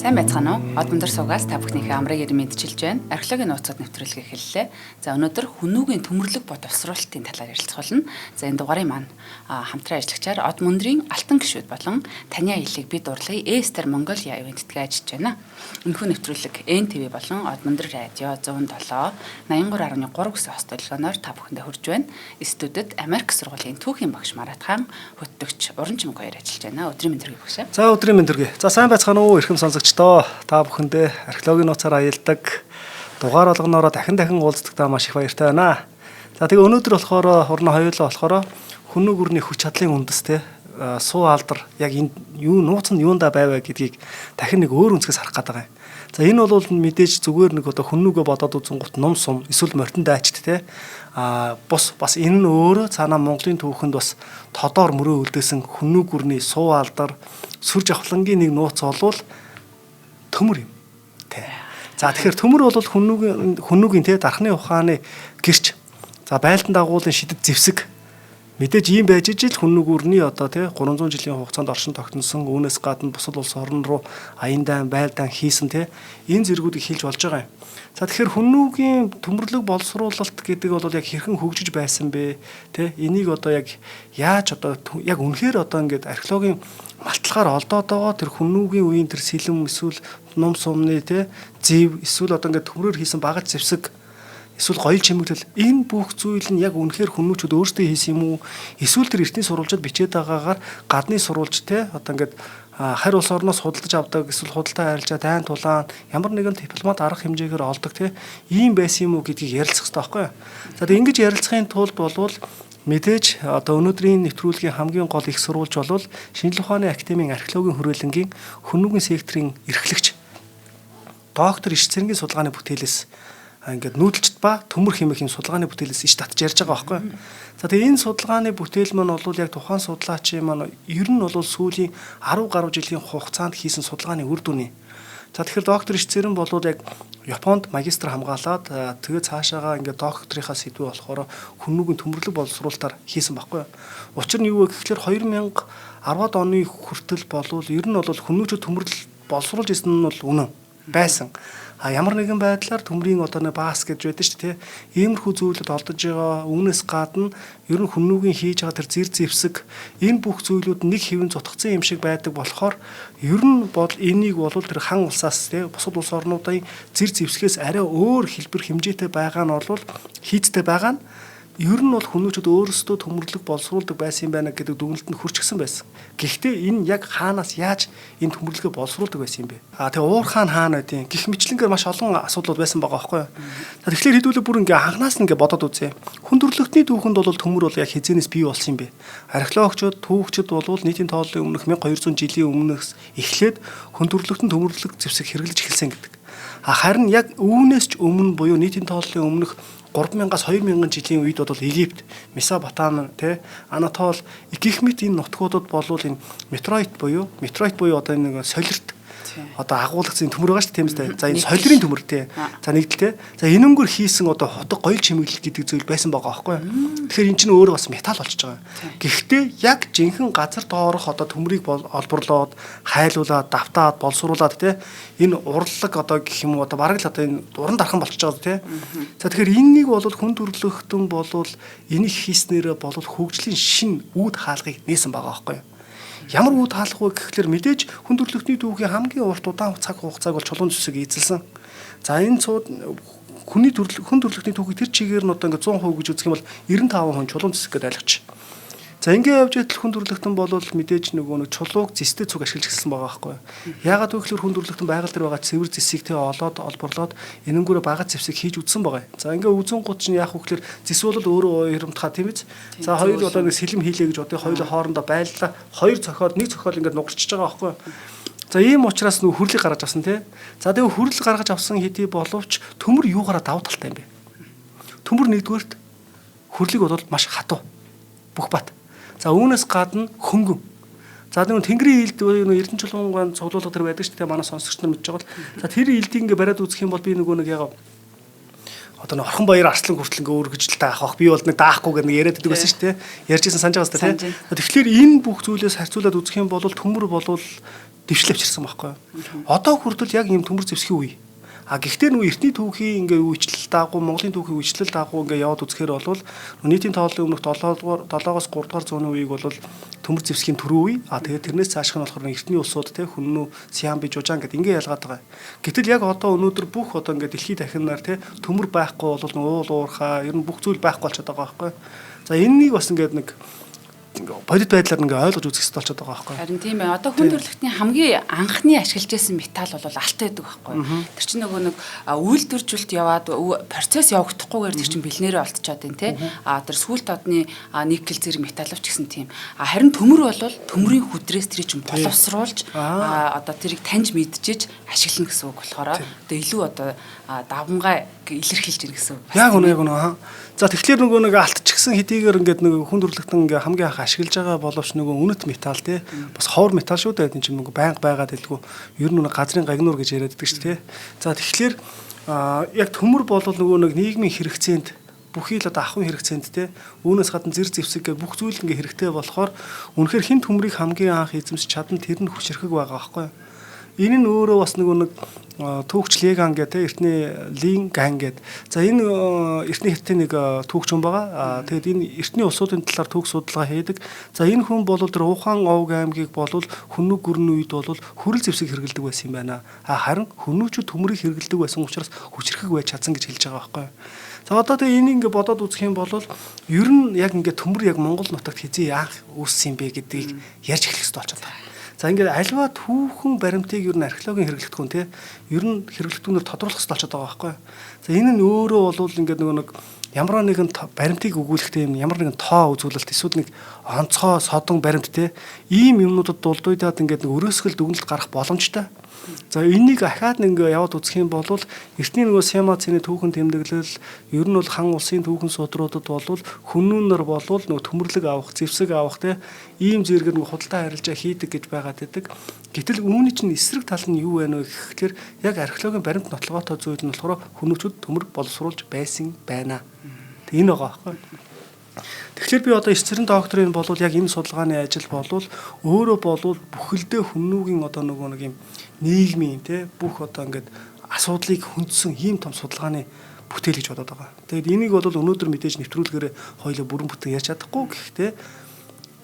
Сайн байцгаана уу? Од өндөр суугаас та бүхнийхээ амрыг мэдчилж байна. Археологийн нууцад нэвтрүүлэг эхэллээ. За өнөөдөр хүнүүгийн төмөрлөг боловсруулалтын талаар ярилцах болно. За энэ дугаарыг маань хамтран ажиллагчаар Од мөндрийн алтан гишүүд болон Таня Илийг бид урлагийн Эстер Монголиа ивэнтгээ ажиллаж байна. Энэхүү нэвтрүүлэг НТV болон Од мөндөр радио 107 83.3 гэсэн хост төлөвлөгөөнөөр та бүхэндээ хүрж байна. Студид Америк сургуулийн түүхийн багш Марат хаан, хөтлөгч Уран Чимэг хоёр ажиллаж байна. Өдрийн мэнд төргий багш. За өдрийн мэнд төргий. За сайн байцгаана уу эрхэм сонсогчдоо. Та бүхэндээ археологийн нууцаар аялдаг дугаар болгоноороо дахин уулздахдаа маш их баяртай байна. За тэгээ өнөөдөр болохоор урна хоёулаа болохоор хүннүг үрний хүч чадлын үндэстэй суу алдар яг энэ юу нууц нь юундаа байваа гэдгийг дахин нэг өөр өнцгөөс харах гэдэг юм. За энэ бол мэдээж зүгээр нэг одоо хүннүгөө бодоод үзэнгүүт ном сум эсвэл морьтон дайчт те бас энэ нь өөрөө цаанаа Монголын түүхэнд бас тодоор мөрөө үлдээсэн хүннүг үрний суу алдар сүр жавхлангийн нэг нууц болвол төмөр юм. Тэ. За тэгэхээр төмөр бол хүннүгийн те дархны ухааны гэрч. За байлдан дагуулын шидэд зэвсэг. Мэдээж ийм байж ижил хүннүг үрний одоо те 300 жилийн хугацаанд оршин тогтносон үүнээс гадна бусад улс орн руу аяндан байлдан хийсэн те энэ зэргүүдийг хийлж болж байгаа юм. За тэгэхээр хүннүгийн төмөрлөг боловсруулалт гэдэг бол яг хэрхэн хөгжиж байсан бэ те энийг одоо яг яаж одоо яг үнэхээр одоо ингээд археологийн малтлагаар олдоод байгаа тэр хүннүгийн үеийн тэр сэлэм эсвэл ном сумны те зэв эсвэл одоо ингээд төмрөөр хийсэн багаж зэвсэг эсвэл гоёл чимэглэл энэ бүх зүйл нь яг үнэхээр хүннүүчүүд өөрсдөө хийсэн юм уу? Эсвэл тэр эртний сурвалжид бичээд байгаагаар гадны сурвалж те одоо ингээд харь улс орноос худалдаж авдаг эсвэл худалдаа арилжаа дайн тулаан ямар нэгэн дипломат арга хэмжээгээр олдог те ийм байсан юм уу гэдгийг ярилцах хэрэгтэй байхгүй юу? За тэг ингэж ярилцахын тулд болвол мэдээж одоо өнөөдрийн нэвтрүүлгийн хамгийн гол их сурвалж болвол Шинжлэх ухааны академийн археологийн хүрээлэнгийн хүннүгийн секторын эрхлэгч доктор Иш Цэрэнгийн судалгааны бүтээлээс ингээд нүүдэлчт ба төмөр хэмээхийн судалгааны бүтээлээс иш татж ярьж байгаа байхгүй. За тэгээ энэ судалгааны бүтээл маань бол яг тухайн судлаачийн маань ер нь бол сүүлийн 10 гаруй жилийн хугацаанд хийсэн судалгааны үр дүн. За тэгэхээр доктор Иш Цэрэн бол яг Японд магистр хамгаалаад тэгээ цаашаага ингээд докторийнхаа сэдвээ болохоор хүннүгийн төмөрлөг боловсруулалтаар хийсэн байхгүй. Учир нь юу вэ гэхээр 2010-ад оны хүртэл болвол ер нь бол хүннүүчүүд төмөрлөл боловсруулж исэн нь бол үнэн байсан. Ямар нэгэн байдлаар төмрийн одоо нэг баас гэж байдаг шүү дээ. Иймэрхүү зүйлүүд олдож байгаа үүнээс гадна ер нь хүннүгийн хийж байгаа тэр зэр зэвсэг энэ бүх зүйлүүд нэг хэвэн цутгцсан юм шиг байдаг болохоор ер нь бол энийг бол тэр хан улсаас те бусад улс орнуудын зэр зэвсгээс арай өөр хэлбэр хэмжээтэй байгаа нь бол хийцтэй байгаа нь ер нь бол хүннүүчүүд өөрсдөө төмөрлөг боловсруулдаг байсан юм байна гэдэг дүгнэлтэнд хүрчихсэн байсан. Гэхдээ энэ яг хаанаас яаж энэ төмөрлөгөө боловсруулдаг байсан юм бэ? Тэгээ уур хаан хаана байдیں۔ Гэх мэтлэнгээр маш олон асуудлууд байсан байгаа байхгүй юу? Тэгэхээр хэдүүлээ бүр ингээ анханаас нь ингээ бодоод үзье. Хүндрэлтний түүхэнд бол төмөр бол яг хизээнээс бий болсон юм бэ? Археологчид, түүхчид бол нийтийн тооллын өмнөх 1200 жилийн өмнөөс эхлээд хүндрэлтэн төмөрлөг зэвсэг хэрэглэж эхэлсэн гэдэг. Харин яг үүнээс ч өмнө буюу нийтийн тооллын өмнөх 3000-аас 2000 жилийн үед бол Египт, Месопотами, Анатол, гэх мэт энэ нутгуудад болвол энэ метеорит буюу одоо нэг солирт одоо агуулгын төмөр байгаа шүү дээ тийм ээ. За энэ солирын төмөр тий. За нэгдэл тий. За энэнгөр хийсэн одоо хотог гоёл чимэглэл гэдэг зүйл байсан байгаа байхгүй юу? Тэгэхээр эн чинь өөрөө бас металл болчихж байгаа. Гэхдээ яг жинхэнэ газар доорох одоо төмрийг олборлоод, хайлуулаад, давтаад, боловсруулад тий. Энэ урлаг одоо гэх юм уу одоо бараг л одоо энэ уран дархан болчихж байгаа тий. За тэгэхээр энэнийг бол хүн төрлөختөн болвол энийг хийснээрээ бол хөгжлийн шин үүд хаалгыг нээсэн байгаа байхгүй юу? Ямар үүд хаалга вэ гэхлээр мэдээж хүн төрлөختний түүхийн хамгийн урт удаан цаг хугацааг бол чулуун зүсэг эзэлсэн. За энэ цууд хүн төрлөختний түүхийг тэр чигээр нь одоо ингээд 100% гэж үзэх юм бол 95% чулуун зүсэг гэдээ ойлгоч. За ингээд явж идэл хүн төрлөختөн бол мэдээж нөгөө нэг чулууг зэстэй цуг ашиглаж эхэлсэн байгаа байхгүй. Яагаад вэ гэхлээр хүн төрлөختөн байгаль дээр байгаа цэвэр зэсийг тэ олоод олборлоод энэнгүүрээ багаж зэвсэг хийж үтсэн байгаа. За ингээд үзэн гут чинь яах вэ гэхлээр зэс бол өөрөө уйрамтхаа тийм ээ. За хоёр одоо нэг сэлэм хийлээ гэж одоо хоёулаа хоорондоо байлаа. Хоёр цохол нэг цохол ингээд нугарчж байгаа байхгүй. За ийм учраас нөгөө хүрлийг гаргаж авсан тий. За тэгээ хүрэл гаргаж авсан хэдий боловч төмөр юугаараа давуу талтай юм бэ? Төмөр нэгдүгээрт хүрлийг бол маш хатуу. Бүх бат. За үүнээс гадна хөнгөн. За нэг тэнгэрийн илд Эрдэнэ чулуун цуглуулга төр байдаг шүү дээ манай сонсогч нар мэдж байгаа бол. За тэр илдийг ингээ бариад үзэх юм бол би нөгөө нэг яг одоо нэг орхон баяр арслан хүртэл ингээ өргөжлөлтэй авах би бол нэг даахгүй гэх нэг яриад байдаг байсан шүү дээ. Ярьжсэн санаж байгаа сте тий. Тэгэхээр энэ бүх зүйлээс харьцуулаад үзэх юм бол төмөр болвол дэвшлээ авчирсан байхгүй. Одоо хүртэл яг ийм төмөр зэвсгийн үе. Гэхдээ нөгөө эртний түүхийн ингээ үйлчлэл дагуу Монголын түүхийн үйлчлэл дагуу ингээ яваад үзэхээр бол нийтийн тооллын өмнөх 7-оос 3 дугаар зууны үеийг бол төмөр зэвсгийн түрүү үе. Тэгээд тэрнээс цаашх нь болохоор эртний улсууд те Хүннү, Сиам, Бижужаан гэдэг ингээ ялгаад байгаа. Гэтэл яг одоо өнөөдөр бүх одоо ингээ дэлхийд дахинаар те төмөр байхгүй бол уул уурхаа ер нь бүх зүйл байхгүй болчиход байгаа байхгүй. За энэнийг бас ингээ нэг бодит байдлаар ингээ ойлгож үзэх хэрэгтэй болчиход байгаа байхгүй. Харин тийм ээ. Одоо хүн төрөлхтний хамгийн анхны ашиглаж байсан металл бол алт байдаг байхгүй. Тэр чинь нөгөө нэг үйлдвэржүүлэлт яваад процесс явагдахгүйгээр тэр чинь бэлнээрээ олдчиход байна те. Тэр сүүлт одны никель зэрэг металлч гэсэн тийм. Харин төмөр бол төмрийн хүдрээс тэр чинь боловсруулж одоо тэрийг таньж мэдчихэж ашиглана гэсэн үг болохоор одоо илүү одоо давмгай илэрхийлж ирнэ гэсэн үг. Яг үнэ. За тэгэхээр нөгөө нэг алтчгсан хэдийгээр ингээд нөгөө хүн төрөлхтөн ингээ хамгийн анх ашиглаж байгаа боловч нөгөө үнэт металл те бас ховор металл шүү дээ. Энэ чинь нөгөө байнга байгаад илгүй ер нь газрын гагнуур гэж яриад байдаг шүү те. За тэгэхээр яг төмөр бол нөгөө нэг нийгмийн хэрэгцээнд бүхий л одоо ахуйн хэрэгцээнд те үүнээс гадна зэр зэвсэг гэх бүх зүйл ингээ хэрэгтэй болохоор үнэхээр хин төмрийг хамгийн анх эзэмсч чадна тэр нь хүчрхэг байгаа байхгүй. Энэ нь өөрөө бас нөгөө нэг түүхч Леган гэдэг эртний Лин ган гэдэг. За энэ эртний хятадын нэг түүхч хүн байгаа. Тэгэд энэ эртний улсуудын талаар түүх судалгаа хийдэг. За энэ хүн бол тэр Ухаан Овг аймгийг бол Хүннү гүрний үед бол хүрэл зэвсэг хэрэглэдэг байсан юм байна. Харин Хүннүчүүд төмрийг хэрэглэдэг байсан учраас хүчрхэг байж чадсан гэж хэлж байгаа байхгүй. За одоо тэгээ энийг ингээ бодоод үзэх юм бол ер нь яг ингээ төмөр яг Монгол нутагт хизээ яах үүссэн юм бэ гэдгийг ярьж эхлэх хэрэгтэй болчиход байгаа. За ингээд альва түүхэн баримтыг ер нь археологийн хэрэглэгдэхүүн те ер нь хэрэглэгдүүнээр тодруулах хэрэгтэй болчиход байгаа байхгүй. За энэ нь өөрөө бол ингээд нөгөө нэг ямар нэгэн баримтыг өгүүлэхдээ юм ямар нэгэн тоо үзүүлэлт эсвэл нэг онцгой содон баримт те ийм юмнуудад дулдуйдаад ингээд нэг өрөөсгөл дүгнэлт гарах боломжтой. За энийг ахаад ингээ яваад үзэх юм бол эртний нөгөө Сиамацны түүхэн тэмдэглэл ер нь бол хан улсын түүхэн судруудад бол Хүннүнээр бол нөгөө төмөрлөг авах, зэвсэг авах те ийм зэрэг нэг худалдаа харилцаа хийдэг гэж байгаад байдаг. Гэтэл үүний чинь эсрэг тал нь юу вэ гэхээр яг археологийн баримт нотлогоотой зүйл нь болохоор Хүннүчүүд төмөр боловсруулж байсан байна. Энэ байгаа байхгүй. Тэгэхээр би одоо эсцэрэн докторын бол яг энэ судалгааны ажил бол өөрөө бол бүхэлдээ Хүннүгийн одоо нөгөө нэг юм нийгмийн те бүх одоо ингээд асуудлыг хөндсөн ийм том судалгааны бүтээл гэж бодоод байгаа. Тэгээд энийг бол өнөөдөр мэдээж нэвтрүүлгээр хоёулаа бүрэн бүтэн ярьж чадахгүй гэхдээ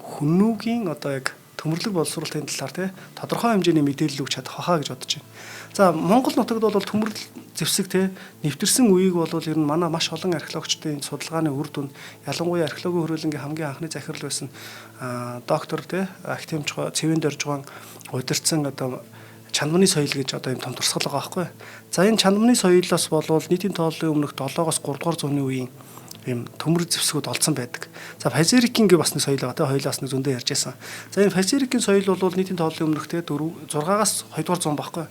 Хүннүгийн одоо яг төмөрлөг боловсруулалтын талаар те тодорхой хэмжээний мэдээлэл өгч чадах хаа гэж бодож байна. За Монгол нутагт бол төмөр зэвсэг те нэвтэрсэн үеийг бол ер нь манай маш олон археологчдын судалгааны үр дүн ялангуяа археологийн хөрөлнгийн хамгийн анхны захирал байсан доктор те академич Цэвэн Доржгоон удирдсан одоо чанамны соёл гэж одоо юм том турсгал байгаа байхгүй. За энэ чанамны соёлоос болвол нийтийн тооллын өмнөх 7-оос 3 дугаар зууны үеийн юм төмөр зэвсгүүд олдсон байдаг. За Фазерикийн бас нэг соёл байгаа те хоёулаас нэг зөндөө ярьж байсан. За энэ Фазерикийн соёл бол нийтийн тооллын өмнөх те 6-аас 2 дугаар зуун байхгүй.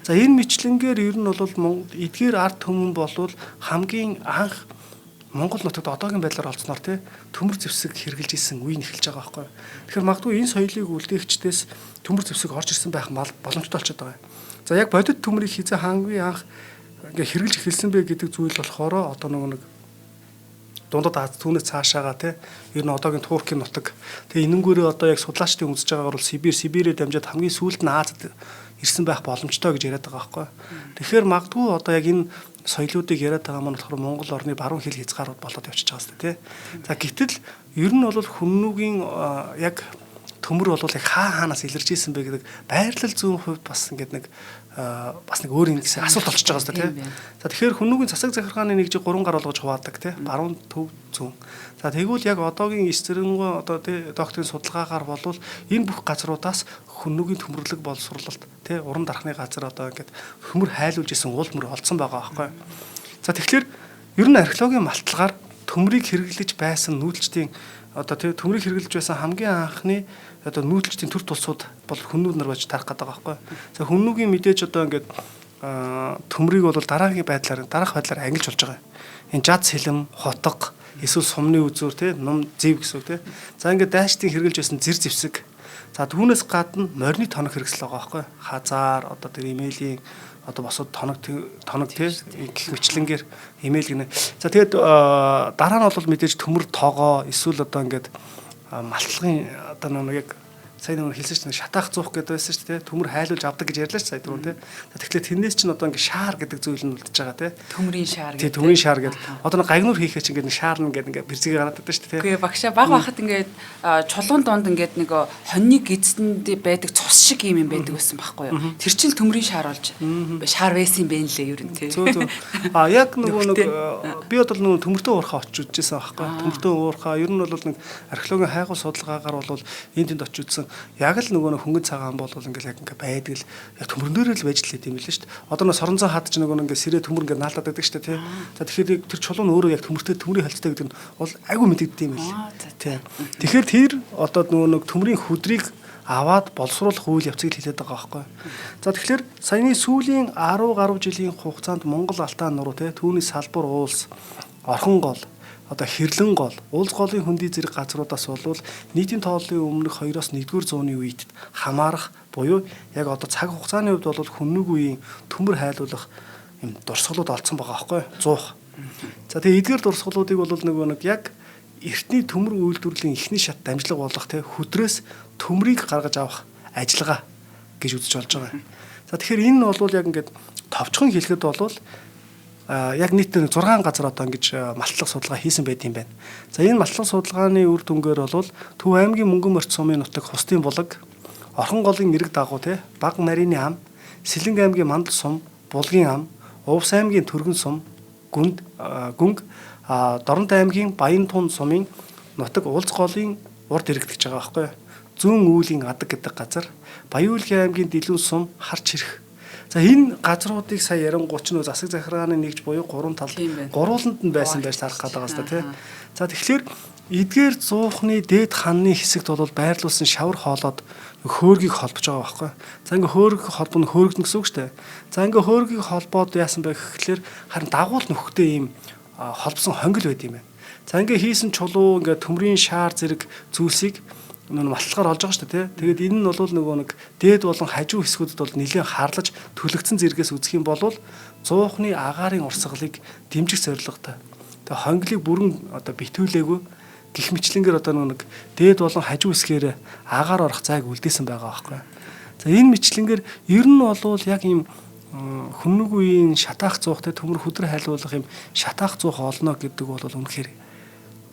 За энэ мэтлэнгээр ер нь бол эдгээр ард түмэн бол хамгийн анх Монгол нутагт одоогийн байдлаар олцсноор те төмөр зэвсэг хэрэгжилж исэн үе нь эхэлж байгаа байхгүй. Тэгэхээр магадгүй энэ соёлыг үлдээгчдээс төмөр зэвсэг орж ирсэн байх боломжтой болчиход байгаа. За яг бодит төмрийг хизээ хамгийн анх ингээ хэрэгжилж эхэлсэн бэ гэдэг зүйл болохоор одоо нэг дундад Аз түүнээс цаашаага те ер нь одоогийн Туркийн нутаг тэгээ энэнгүүрээ одоо яг судлаачдын үзэж байгаагаар бол Сибирээр дамжаад хамгийн сүүлд нь Азад ирсэн байх боломжтой гэж яриад байгаа байхгүй. Тэгэхээр магадгүй одоо яг энэ соёлоодыг яриад байгаа маань болохоор Монгол орны баруун хил хязгаарууд болоод явчихж байгаа сте тий. За гэтэл ер нь бол Хүннүгийн яг төмөр бол яг хаанаас илэрж исэн бэ гэдэг байрлал зүүн хувьд бас ингээд нэг өөр юм гэсэн асуулт болчихж байгаа сте тий. За тэгэхээр Хүннүгийн засаг захиргааны нэг жиг 3 гар болгож хуваадаг тий. Баруун төв зүүн. За тэгвэл яг одоогийн эсцэрэнгөө одоо тий докторийн судалгаагаар болвол энэ бүх газруудаас Хүннүгийн төмөрлөг боловсруулалт тий уран дарахны газар одоо ингээд хөмөр хайлуулж исэн уулмөр олцсон байгаа байхгүй. За тэгэхээр ер нь археологийн малталгаар төмрийг хэрэглэж байсан нүүдэлчдийн одоо тий төмрийг хэрэглэж байсан хамгийн анхны одоо нүүдэлчдийн төр тулсууд бол Хүннүүд нар байж тарах гэдэг байгаа байхгүй. За Хүннүгийн мэдээж одоо ингээд төмрийг бол дараах байдлаар ангилж болж байгаа. Энэ жад сэлэм, хотго, эсвэл сумны үзүүр тий ном зэв гэсэн үг тий. За ингээд дайчдын хэрэглэж байсан зэр зэвсэг. За түүнээс гадна морины тоног хэрэгсэл байгаа байхгүй. Хазаар одоо тэр имэйлийн одоо босод тоног тий гих мэтлэнгээр имэйл гинэ. За тэгээд дараа нь бол мэдээж төмөр тоогоо эсвэл одоо ингээд малтлагын одоо нэг яг сая нэг хэлсэн чинь шатаах зуух гэдэг байсан шүү дээ. Төмөр хайлуулж авдаг гэж ярьлаа шүү сая түрүүн тий. Тэгэхээр тэрнээс чинь одоо ингээ шаар гэдэг зүйл нь үлдэж байгаа тий. Төмрийн шаар гэдэг. Тий төмрийн шаар гэдэг. Одоо нэг гагнуур хийхээ чинь ингээ шаар нэгээд ингээ бэрзгээ гараад байдаг шүү дээ тий. Үгүй багшаа баг бахад ингээд чулуун донд ингээд нэг хоньны гидсэнд байдаг цус шиг юм байдаг байсан байхгүй юу. Тэр чинь төмрийн шаар болж шаар байсан юм бэ нэлээ ер нь тий. Зөө. Яг нөгөө нэг би одоо нөгөө төмөртөө уурхаа очиж үзсэн байхгүй. Төмөртөө уурхаа ер нь бол нэг археологийн хайгуул судалгаагаар бол энд тэнд очиж үзсэн. Яг л нөгөө хөнгөн цагаан бол ингээл яг ингээ байдаг л яг төмөрнөөр л байж л хэдэм билээ шүү дээ. Одоо нөгөө соронзон хаад ч нөгөө ингээ сэрээ төмөр ингээ наалдаад байдаг шүү дээ тий. За тэгэхээр тэр чулуун өөрөө яг төмөртэй төмрийн холцтой гэдэг нь бол айгүй мэдэгддэм юм билээ. Тий. Тэгэхээр тэр одоо нөгөө нэг төмрийн хөдрийг аваад боловсруулах үйл явцыг хэлээд байгаа байхгүй. За тэгэхээр саяны сүүлийн 10 гаруй жилийн хугацаанд Монгол Алтан нуруу тий түүний салбар уулс, орхон гол, одоо хэрлэн гол, уулс голын хөндий зэрэг газруудаас болвол нийтийн тооллын өмнөх 2-оос 1-р зууны үед хамаарах буюу яг одоо цаг хугацааны хувьд бол хүннэг үеийн төмөр хайлуулах юм дурсгалууд олдсон байгаа байхгүй 100. За тэгээ эдгээр дурсгалуудыг бол нэг яг эртний төмөр үйлдвэрлэлийн эхний шат дамжлага болох те хөдрөөс төмрийг гаргаж авах ажиллагаа гэж үзэж болж байгаа. За тэгэхээр энэ нь бол яг ингээд товчхон хэлэхэд бол яг нийтдээ 6 газар одоо ингэж малтлах судалгаа хийсэн байт юм байна. За энэ малтлах судалгааны үр дүнгээр бол Төв аймгийн Мөнгөн морьт сумын нутаг Хустын булаг, Орхон голын мэрэг дагуу те Баг нарийн ам, Сэлэнг аймгийн Мандал сум, Булгийн ам, Увс аймгийн Түргэн сум, Гүнг Дорнод аймгийн Баян тун сумын нутаг Уулз голын урд иргэдэж байгаа байхгүй. Зүүн үүлийн адаг гэдэг газар, Баян аймгийн Дэлүүн сум, Харч хэрэг. За энэ газруудыг сая ярангууч нь засаг захиргааны нэгж буюу 3 тал гурвууланд нь байсан байж тарах гэдэг байгаа тийм. За тэгэхээр эдгээр зуухны дээд ханны хэсэгт бол байрлуулсан шавар хоолоод хөөргийг холбож байгаа байхгүй. За ингээ хөөргийг холбоно хөөргөн гэсэн үг шүү дээ. За ингээ хөөргийг холбоод яасан бэ гэхлээр харин дагуул нөхөтэй ийм холбосон хонгил байд юм байна. За ингээ хийсэн чулуу ингээ төмрийн шаар зэрэг зүйлсийг малтлагаар олж байгаа шүү дээ. Тэгээд энэ нь бол нөгөө нэг дээд болон хажуу хэсгүүдэд бол нэлээд харлаж төлөгцөн зэрэгээс үзэх юм бол зуухны агаарын урсгалыг дэмжих зорилготой. Тэгээд хонглыг бүрэн одоо битүүлээгүй гих мэтлэнгээр одоо нэг дээд болон хажуу хэсгээр агаар орох зайг үлдээсэн байгаа байхгүй. За энэ мэтлэнгээр ер нь бол яг ийм хүннэг үеийн шатаах зуухтай төмөр хөдөр хайлуулах юм шатаах зуух олно гэдэг бол үнэхээр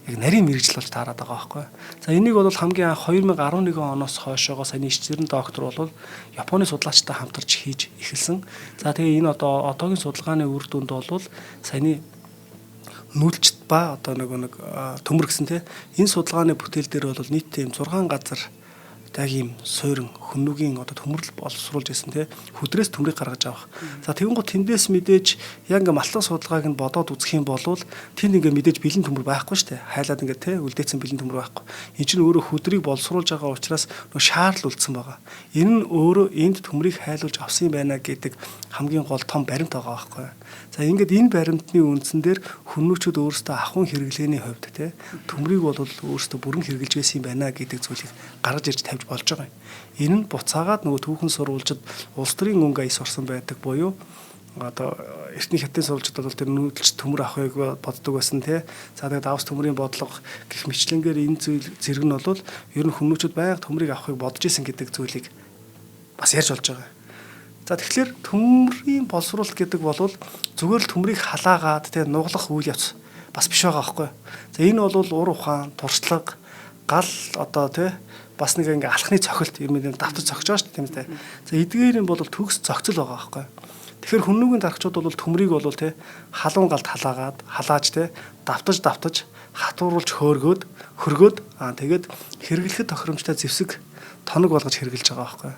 яг нарийн мэрэгжил болж таарад байгаа байхгүй. За энийг бол хамгийн анх 2011 оноос хойшоогоо саяны ичзэрэн доктор бол Японы судлаачтай хамтарч хийж эхэлсэн. За тэгээ энэ одоо одоогийн судалгааны үр дүнд бол саяны нүүлчт ба одоо нэг төмөр гэсэн те энэ судалгааны бүтээл дээр бол нийтдээ 6 газар яг ийм суурин хүннүгийн одоо төмөрлөл боловсруулж ирсэн те хөдрөөс төмрийг гаргаж авах. За тэгэнгუთ тэндээс мэдээж яг ингээ малтлах судалгааг нь бодоод үзэх юм бол тэнд ингээ мэдээж бэлэн төмөр байхгүй штэ. Хайлаад ингээ те үлдээсэн бэлэн төмөр байхгүй. Энэ чинь өөрөө хөдрийг боловсруулж байгаа учраас нөө шаарл үлдсэн байгаа. Энэ нь өөрөө энд төмрийг хайлуулж авсан юм байна гэдэг хамгийн гол том баримт байгаа байхгүй. За ингээд энэ баримтны үндсэн дээр хүннүүчүүд өөрсдөө ахуйн хэрэглээний хувьд те төмрийг бол өөрсдөө бүрэн хэрэгжилж байсан юм байна гэдэг зүйлийг гаргаж ирж тавьж болж байгаа юм. Энэ нь буцаагаад нөгөө түүхэн сурвалжид улс төрийн өнгө аяс орсон байдаг буюу одоо эртний хятадын сурвалжид бол тэр нүүдэлч төмөр авахыг боддог байсан те. За тэгээд давс төмрийн бодлого гэх мэтлэнгээр энэ зүйл зэрэг нь бол ер нь хүннүүчүүд байнга төмрийг авахыг бодож исэн гэдэг зүйлийг бас ярьж болж байгаа. За тэгэхээр төмрийн боловсруулалт гэдэг бол зүгээр л төмрийг халаагаад те нуглах үйл явц бас биш байгаа байхгүй. За энэ бол ур ухаан, туршлага, гал одоо те бас нэг ингээ алхны цохилт юм давтар цогж байгаа шүү дээ тийм үү. За эдгээр юм бол төгс зохицол байгаа байхгүй. Тэгэхээр хүннүүгийн дарагчид бол төмрийг бол те халуун галд халааж те давтаж хатууруулж хөргөөд тэгээд хэрэглэхэд тохиромжтой зэвсэг тоног болгож хэрэгжилж байгаа байхгүй.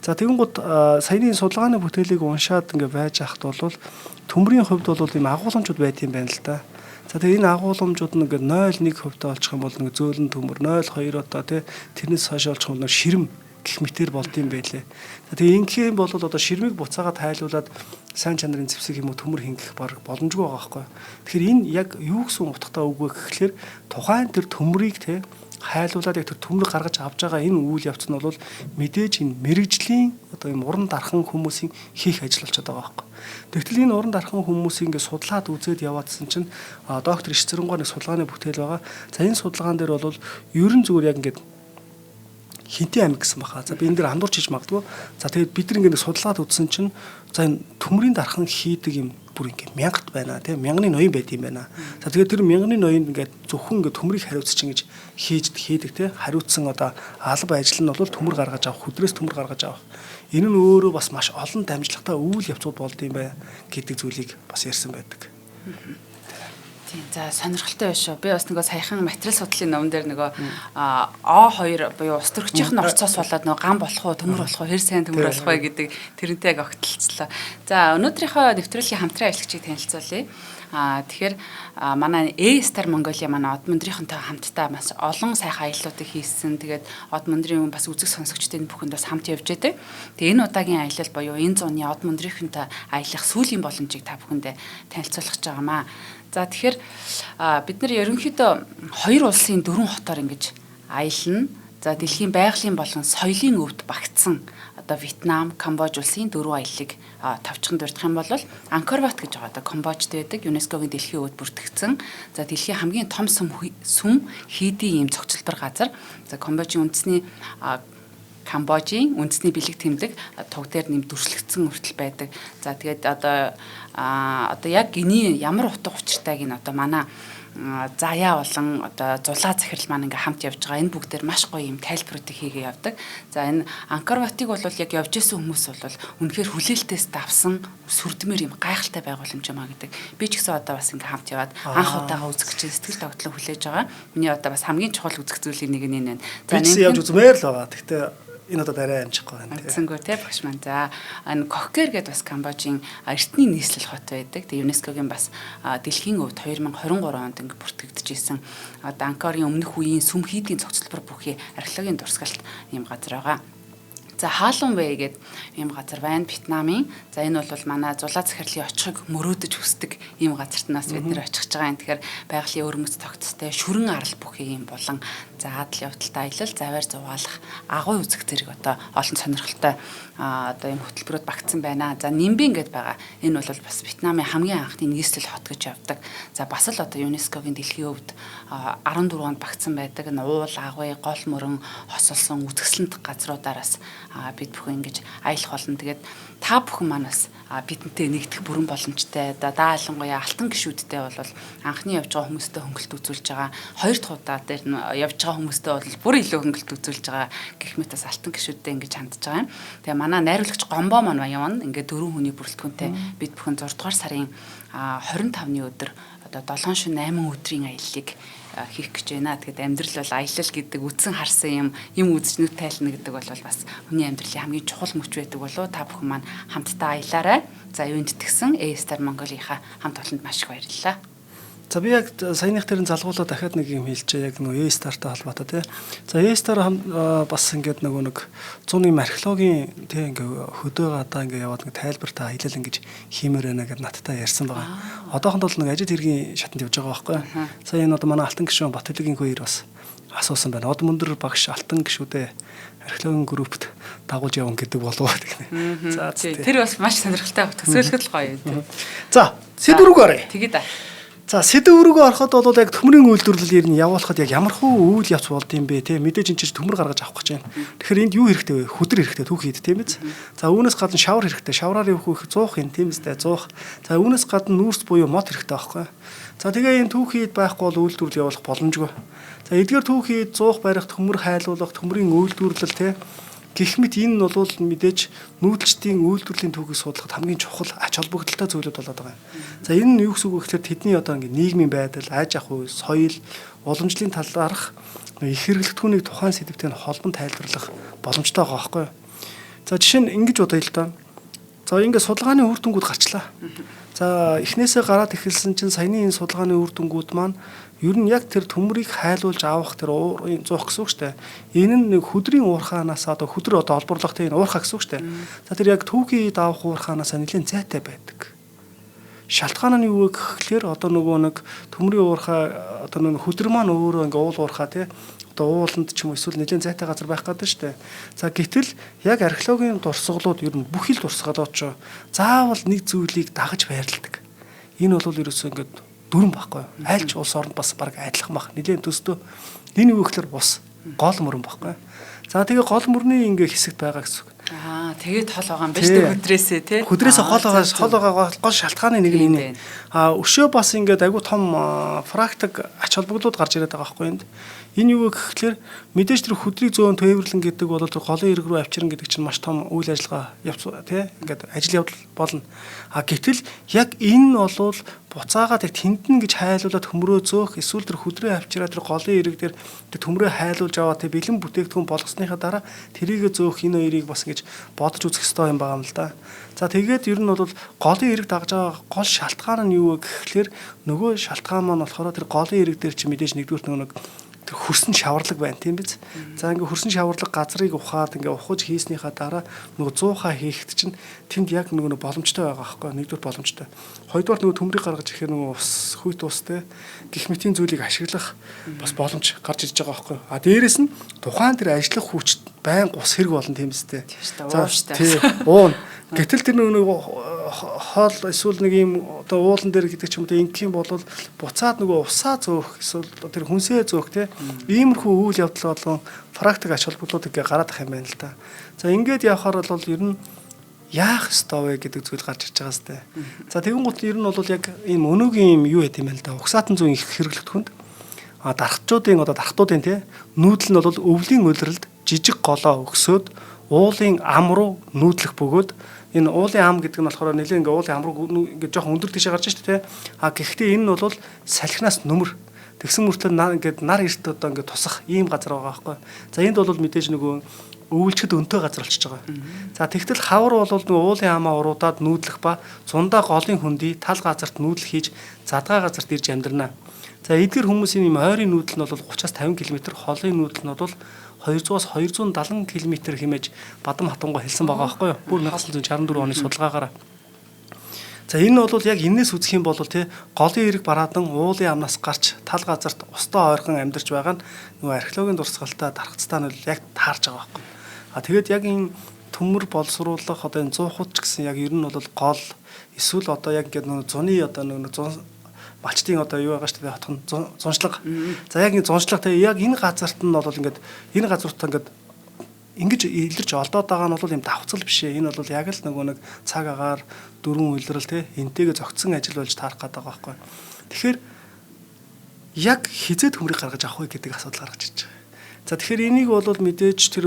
За тэгэнгუთ саяны судалгааны бүтээлийг уншаад ингээ байж хахад бол төмрийн хувьд бол ийм агуулмжууд байт юм байна л да. За тэгээ энэ агуулмжууд нь ингээ 0.1% олчих юм бол нэг зөөлөн төмөр 0.2 одоо тий тэрнээс хойш олчих юм бол ширэм гэх мэтэр болд юм байлээ. За тэгээ ингийн бол одоо ширмийг буцаагаад хайлуулад сайн чанарын зэвсэг юм уу төмөр хингэх баг боломжгүй байгаа байхгүй. Тэгэхээр энэ яг юу гэсэн утгатай үг вэ гэхлээр тухайн тэр төмрийг тий хайлуулаад яг тэр төмөр гаргаж авч байгаа энэ үйл явц нь бол мэдээж энэ мэрэгжлийн одоо юм уран дархан хүмүүсийн хийх ажил болчиход байгаа байхгүй. Тэгтэл энэ уран дархан хүмүүсийн ингэ судлаад үзээд яваадсан чинь доктор Ишцэрэнгой нэг судалгааны бүтээл байгаа. За энэ судалгаан дээр бол ерөн зүгээр яг ингэ Хинтээ аймаг гэсэн баха. За би энэ дээр андуурч хийж магадгүй. За тэгээд бид нар ингээд судалгаад үзсэн чинь за энэ төмрийн дархан хийдэг юм бүр ингээд мянгат байна тийм мянганы ноён байд юм байна. За тэгээд тэр мянганы ноёнд ингээд зөвхөн ингээд төмрийг хариуцчих ингэж хийдэг тийм хариуцсан одоо алба ажил нь бол төмөр гаргаж авах, хөдрөөс төмөр гаргаж авах. Энэ нь өөрөө бас маш олон дамжлагтай үйл явцууд болд юм бай гэдэг зүйлийг бас ярьсан байдаг. Тийм за сонирхолтой байна шүү. Би бас нөгөө саяхан материал судлалын номон дээр нөгөө O2 буюу ус төрөгчийнх нь орцоос болоод нөгөө гам болох уу, төмөр болох уу, хэр сайн төмөр болох вэ гэдэг тэрнтэй яг огтлцлоо. За өнөөдрийнхөө нэвтрүүлгийн хамтран ажиллагчийг танилцуулъя. Тэгэхээр манай A-Star Mongolia манай Од Мөндрийнхөнтэй хамтдаа бас олон сайхан аяллуудыг хийсэн. Тэгээд Од Мөндрийн бас үзэг сонсогчдын бүхэнд бас хамт явж байдаг. Тэгээд энэ удаагийн аялал буюу энэ зууны Од Мөндрийнхөнтэй аялах сүүлийн боломжийг та бүхэндээ танилцуулах гэж байгаамаа. За тэгэхээр бид нар ерөнхийдөө хоёр улсын дөрвөн хотоор ингэж аялна. За дэлхийн байгалийн болон соёлын өвд багтсан одоо Вьетнам, Камбож улсын дөрвөн аяллыг тавчхан дурдах юм бол Angkor Wat гэж байгаа. Одоо Камбожд байдаг ЮНЕСКОгийн дэлхийн өвд бүртгэгдсэн. За дэлхийн хамгийн том сүм хийдийн ийм цогцлбор газар. За Камбожийн Камбожийн үндэсний бэлэг тэмдэг туг дээр нэм дүрслэгдсэн хүртэл байдаг. За тэгээд одоо яг гиний ямар утга учиртайг нь одоо манай заяа болон одоо зулаа захирал маань ингээм хамт явж байгаа. Энэ бүгдээр маш гоё юм тайлбаруудыг хийгээ явдаг. За энэ Angkor Wat-ыг бол яг явж исэн хүмүүс бол үнэхээр хүлээлтээс давсан сүрдмээр юм гайхалтай байгууламж юмаа гэдэг. Би ч гэсэн одоо бас ингээм хамт яваад анх удаага үзэх чинь сэтгэл тогтлон хүлээж байгаа. Миний одоо бас хамгийн чухал үзэх зүйлийн нэг нь энэ. За нэмээд явж үзмээр л байгаа. Гэхдээ энэ одоо арай амжихгүй байна тийм. Амжсангүй тийм багш маань. За энэ Кохкер гэдэг бас Камбожийн эртний нийслэл хот байдаг. Тэгээ ЮНЕСКОгийн бас дэлхийн өвд 2023 онд ингэ бүртгэгдчихсэн. Одоо Angkor-ын өмнөх үеийн сүм хийдгийн цогцлбор бүхий археологийн дурсгалт ийм газар байгаа. За Халун Бэй гэдэг ийм газар байна Вьетнамын. За энэ бол манай зулаа захирлын очихыг мөрөөдөж хүсдэг ийм газарт нас бид нэр очих гэж байгаа юм. Тэгэхээр байгалийн өрмөц тогтцтой шүрэн арал бүхий юм болон заадал явдалтай аялал, заваар зугаалах, агуй үзэх зэрэг одоо олон сонирхолтой одоо ийм хөтөлбөрүүд багтсан байна. За Нимбин гэдээ байгаа. Энэ бол бас Вьетнамын хамгийн анхны нийслэл хот гэж явдаг. За бас л одоо ЮНЕСКОгийн дэлхийн өвд 14 онд багтсан байдаг. Энэ уул, агуй, гол мөрөн, хосолсон үзэсгэлэнт газруудаараас бид бүхэн ингэж аялах болно. Тэгээд та бүхэн манаас бидэнтэй нэгдэх бүрэн боломжтой. Даалангуяа алтан гишүүдтэй бол анхны явж байгаа хүмүүстэй хөнгөлт үзүүлж байгаа. Хоёр дахь удаа дээр явж байгаа хүмүүстэй бол бүр илүү хөнгөлт үзүүлж байгаа гэх мэт бас алтан гишүүдтэй ингэж хандж байгаа юм. Тэгээ манай найруулагч Гомбо маань явна. Ингээд 4 хүний бүрэлдэхүүнтэй бид бүхэн 6 дугаар сарын 25-ны өдөр одоо 7 шөнө 8 өдрийн аяллыг хийх гэж байна. Тэгэхэд амьдрал бол аялал гэдэг үдсэн харсан юм үзэж нүд тайлна гэдэг бол бас хүний амьдралын хамгийн чухал мөч байдаг болов та бүхэн маань хамтдаа аялаарай. За юунд тгсэн A-Star Mongolia-ха хамт олонд маш их баярлалаа. За би яг саяных тэрэн залгуулаа дахиад нэг юм хэлчихэ яг нөгөө A-Star-тай холбоотой тий. За A-Star бас ингээд нөгөө нэг 100-ны археологийн тий ингээ хөдөө гадаа ингээ яваад нэг тайлбартай аялал ингэж хиймээр байна гэдээ надтай ярьсан байгаа. Одоохонд бол нэг ажид хэргийн шатанд явж байгаа байхгүй. Сая энэ одоо манай алтан гишүүн Батөлгийн хоёр бас асуусан байна. Од Мөндөр багш алтан гишүүдээ археологийн группт дагуулж явна гэдэг болов уу гэх. За тэр бас маш сонирхолтой төсөөлөхөд л гоё юм. За сэдв рүү оръё. Тэгээд за сэдв рүүгээ ороход бол яг төмрийн үйлдвэрлэл ер нь явуулахад яг ямар хөө үйл явц болд юм бэ те мэдээж энэ чинь төмөр гаргаж авах гэж байна. Тэгэхээр энд юу хэрэгтэй вэ? Хөдөр хэрэгтэй түүх хийд тийм биз? За үүнээс гадна шавар хэрэгтэй. Шавраар явах их 100 юм тийм үстэй 100. За үүнээс гадна нүүрс буюу мод хэрэгтэй байхгүй. За тэгээ энэ түүх хийд байхгүй бол үйлдвэрлэл явуулах боломжгүй. За эдгээр түүх хийд 100 барих төмөр хайлуулах төмрийн үйлдвэрлэл те гэх мэт энэ нь бол мэдээж нүүдэлчдийн үйлдвэрлэлийн түүхийг судлахад хамгийн чухал ач холбогдолтой зүйлүүд болоод байгаа юм. За энэ нь юу гэсэн үг вэ гэхээр тэдний одоо ингэ нийгмийн байдал, аж ахуй, соёл, уламжлалын талаарх их хэрэглэгдэхүүнийг тухайн сэдвтэй холбон тайлбарлах боломжтой байгаа байхгүй юу? За жишээ нь ингэж бодъё л доо. За ингэ судалгааны үр дүнгууд гарчлаа. За эхнээсээ гараад эхэлсэн чинь саяны энэ судалгааны үр дүнгууд маань ер нь яг тэр төмрийг хайлуулж авах тэр уурын зуух гэсэн үг шүү дээ. Энэ нь нэг хөдрийн уурхаанаас одоо хөдөр одоо олборлогтой энэ уурхаа гэсэн үг шүү дээ. За тэр яг түүхий давах уурхаанаас нэлээд зайтай байдаг. Шалтгаан нь юу вэ гэхлээр одоо нөгөө нэг төмрийн уурхаа одоо нэг хөдөр маань өөрөө ингээ уул уурхаа тий одоо ууланд ч юм уу эсвэл нэлээд зайтай газар байх гэдэг шүү дээ. За гэтэл яг археологийн дурсгалууд ер нь бүх ил дурсгалууд ч заавал нэг зүйлийг дагаж байрладаг. Энэ бол ерөөсөө ингээд дүрэн байхгүй. Айлч улс оронд бас баг адилхан баг. Нилээн төстөө энэ юу гэхээр бус гол мөрөн байхгүй. За тэгээ гол мөрний ингээ хэсэгт байгаа гэсэн үг. Тэгээд хол байгаа юм байна шүү дээ хөдрөөсөө тий. Хөдрөөсөө хол байгаа гол шалтгааны нэг нь энэ. Өшөө бас ингээд айгүй том практик ач холбогдлууд гарч ирээд байгаа байхгүй энд. Энэ юу гэхээр мэдээж тэр хөдрийг зөөн тээвэрлэн гэдэг бол голын эрг рүү авчирна гэдэг чинь маш том үйл ажиллагаа тий ингээд ажил явдал болно. Гэтэл яг энэ нь бол буцаагаад яг тэндэн гэж хайлуулад хөмрөө зөөх эсвэл тэр хөдрөө авчираа тэр голын эрэг дээр тэр төмрөө хайлуулж аваа тий бэлэн бүтээгдэхүүн болгосныхаа дараа тэрийг зөөх энэ хоёрыг бас ингэж бодож үзэх хэрэгтэй юм байгаа юм л да. За тэгээд ер нь бол голын эрэг дагж байгаа гол шалтгаан нь юу вэ гэхээр нөгөө шалтгаан маань болохоор тэр голын эрэг дээр чи мэдээж нэгдүгээр нэг тэр хөрсөн шаварлаг байна тийм биз. За ингээ хөрсөн шаварлаг газрыг ухаад ингээ ухаж хийснийхаа дараа нөгөө 100-аа хийхэд чинь тэнд яг нөгөө боломжтой байгаа байхгүй нэгдүгээр боломжтой. Хоёрдугаар нөгөө төмрийг гаргаж ирэхээр нөгөө ус хүйт устэй гих мэтийн зүйлийг ашиглах бас боломж гарч ирж байгаа байхгүй. Дээрэс нь тухайн тэр ажиллах хүч байн ус хэрэг болно тийм үстэй. Тийм уун. Гэтэл тэр нөгөө хоол эсвэл нэг юм одоо уулан дээр гэдэг ч юм уу ингэх юм бол буцаад нөгөө усаа зөөх эсвэл тэр хүнсээ зөөх те иймэрхүү үйл явдал болон практик ач холбогдлууд ингээ гараад ах юм байна л да. За ингээд явахаар бол ер нь яах ёстой вэ гэдэг зүйл гарч ирж байгаа сте. За тэгэн гут ер нь бол яг ийм өнөөгийн юм юу яд юм байна л да. Угсаатан зүүн их хэрэглэгдэхүнд дархтуудын те нүүдэл нь бол өвлийн улиралд жижиг голоо өгсөд уулын ам руу нүүдлэх бөгөөд энэ уулын ам гэдэг нь болохоор нэлээд ингээ уулын ам руу ингээ жоохон өндөр тийшээ гарч шүү дээ. Гэхдээ энэ нь бол салхинаас нөмөр тэгсэн мөртлөө ингээ нар эрт одоо ингээ тусах ийм газар байгаа байхгүй. За энд бол мэдээж нөгөө өвөлчөд өнтөө газар болчихж байгаа. За тэгтэл хавар бол нөгөө уулын амаа уруудаад нүүдлэх ба зундаа голын хөндий тал газарт нүүдэл хийж задгаа газарт ирж амьдрнаа. За эдгээр хүмүүсийн юм ойрын нүүдэл нь бол 30-аас 50 км, холын нүүдэл нь бол 200-аас 270 км хэмээж Бадам хатангуй хэлсэн байгаа байхгүй юу? Бүр 1964 оны судалгаагаар. За энэ бол яг энэс үзэх юм бол тий голын эрэг бараадан уулын амнаас гарч тал газарт устаа ойрхон амьдарч байгаа нь нөгөө археологийн дурсгалтай дархцтай нь яг таарж байгаа байхгүй. Тэгээд яг энэ төмөр боловсруулах одоо энэ 100 ч гэсэн яг ер нь бол гол эсвэл одоо яг ингээд нөгөө зуны одоо нөгөө малчтын одоо юу байгаа шүү дээ хотхон зуншлаг. За яг энэ зуншлаг те яг энэ газарт нь бол ингээд энэ газартаа ингээд ингэж илэрч олдоод байгаа нь бол юм давцал биш ээ. Энэ бол яг л нөгөө нэг цаг агаар дөрвөн үйлрэл те энтэйгээ зөгцсөн ажил болж таарах гэдэг байгаа байхгүй. Тэгэхээр яг хизээ төмрийг гаргаж авах вэ гэдэг асуудал гаргаж ирж байгаа. За тэгэхээр энийг бол мэдээж тэр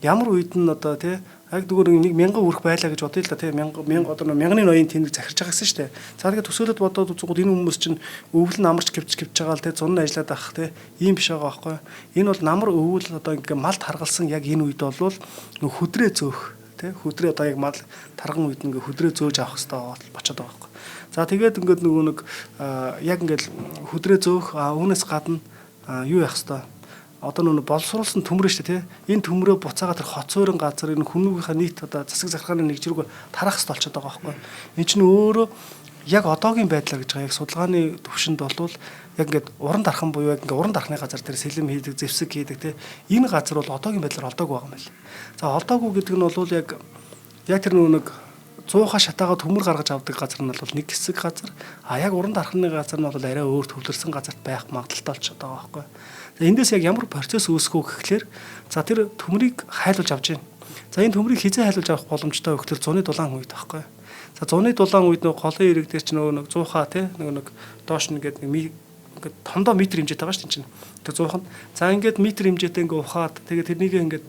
ямар үед нь одоо те яг дүүгээр нэг 1000 үрх байлаа гэж бодъё л да тийм 1000 одоо 1000-ны ноён тэнэг захирч байгаа гэсэн шүү дээ. За тэгээд төсөөлөд бодоод үзвэл энэ хүмүүс чинь өвөл намарч гівч байгаа л тийм зун ажиллаад авах тийм ийм биш байгаа байхгүй. Энэ бол намар өвөл одоо ингээ малд харгалсан яг энэ үед бол нөх хөдрөө зөөх тийм хөдрөө одоо яг мал тарган үед ингээ хөдрөө зөөж авах хэрэгтэй болчиход байгаа байхгүй. За тэгээд ингээд нөгөө нэг яг ингээл хөдрөө зөөх үүнээс гадна юу яах хэрэгтэй одоо нүг боловсруулсан төмрөө шүү дээ тий энэ төмрөө буцаага тэр хоцойрон газар энэ хүмүүнийхээ нийт одоо засаг захиргааны нэг зэрэг тарах хэрэгтэй болчиход байгаа байхгүй энэ чинь өөрөө яг одоогийн байдлаар гэж байгаа яг судалгааны төвшөнд болвол яг ингээд уран дархан буюу яг ингээд уран дархны газар тэр сэлэм хийдэг зэвсэг хийдэг тий энэ газар бол одоогийн байдлаар олдоогүй байгаа юм байна. За олдоогүй гэдэг нь бол яг тэр нүг 100-аа шатаага төмөр гаргаж авдаг газар нь бол нэг хэсэг газар яг уран дархны газар нь бол арай өөр төвлөрсөн газарт байх магадaltaй болчиход байгаа байхгүй. Эндээс яг ямар процесс үүсэх вэ гэхлээр за тэр төмрийг хайлуулж авч байна. За энэ төмрийг хизээ хайлуулж авах боломжтой вэ гэхлээр зуны дулаан үед байхгүй. За зуны дулаан үед нөгөө голын эрэг дээр ч нөгөө 100-аа тий нөгөө доош нь ингээд ингээд тондоо метр хэмжээтэй байгаа шүү дээ чинь. Тэр 100-х нь. За ингээд метр хэмжээтэй ингээд ухаад тэгээд тэрнийг ингээд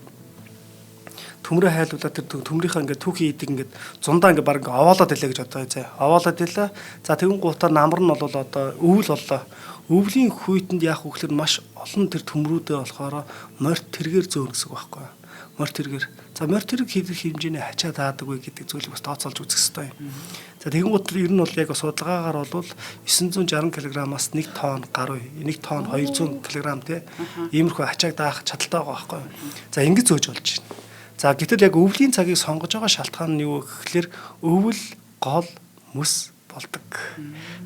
төмрөө хайлуулаад тэр төмрийнхаа ингээд түүхий идэг ингээд зундаа ингээд баг овоолоод илээ гэж бодоо зэ. Овоолоод илээ. За тэгэн гутаа намар нь бол одоо өвөл боллоо. Өвлийн хүйтэнд яах вэ гэхээр маш олон тэр төмрүүдээ болохоор морь тэргээр зөөн гэсэн үг байхгүй юу? Морь тэргээр. За морь тэрэг хийх хэмжээний хачаа таадаг вэ гэдэг зүйлийг бас тооцоолж үзэх хэрэгтэй юм. За тэгэн гут ер нь бол яг судалгаагаар бол 960 кг-аас 1 тонн гаруй, 1 тонн 200 кг тий иймэрхүү хачааг даах чадaltaй байгаа байхгүй юу? За ингэж зөөж болж байна. За гэтэл яг өвлийн цагийг сонгож байгаа шалтгаан нь юу гэхээр өвөл гол мөс болдог.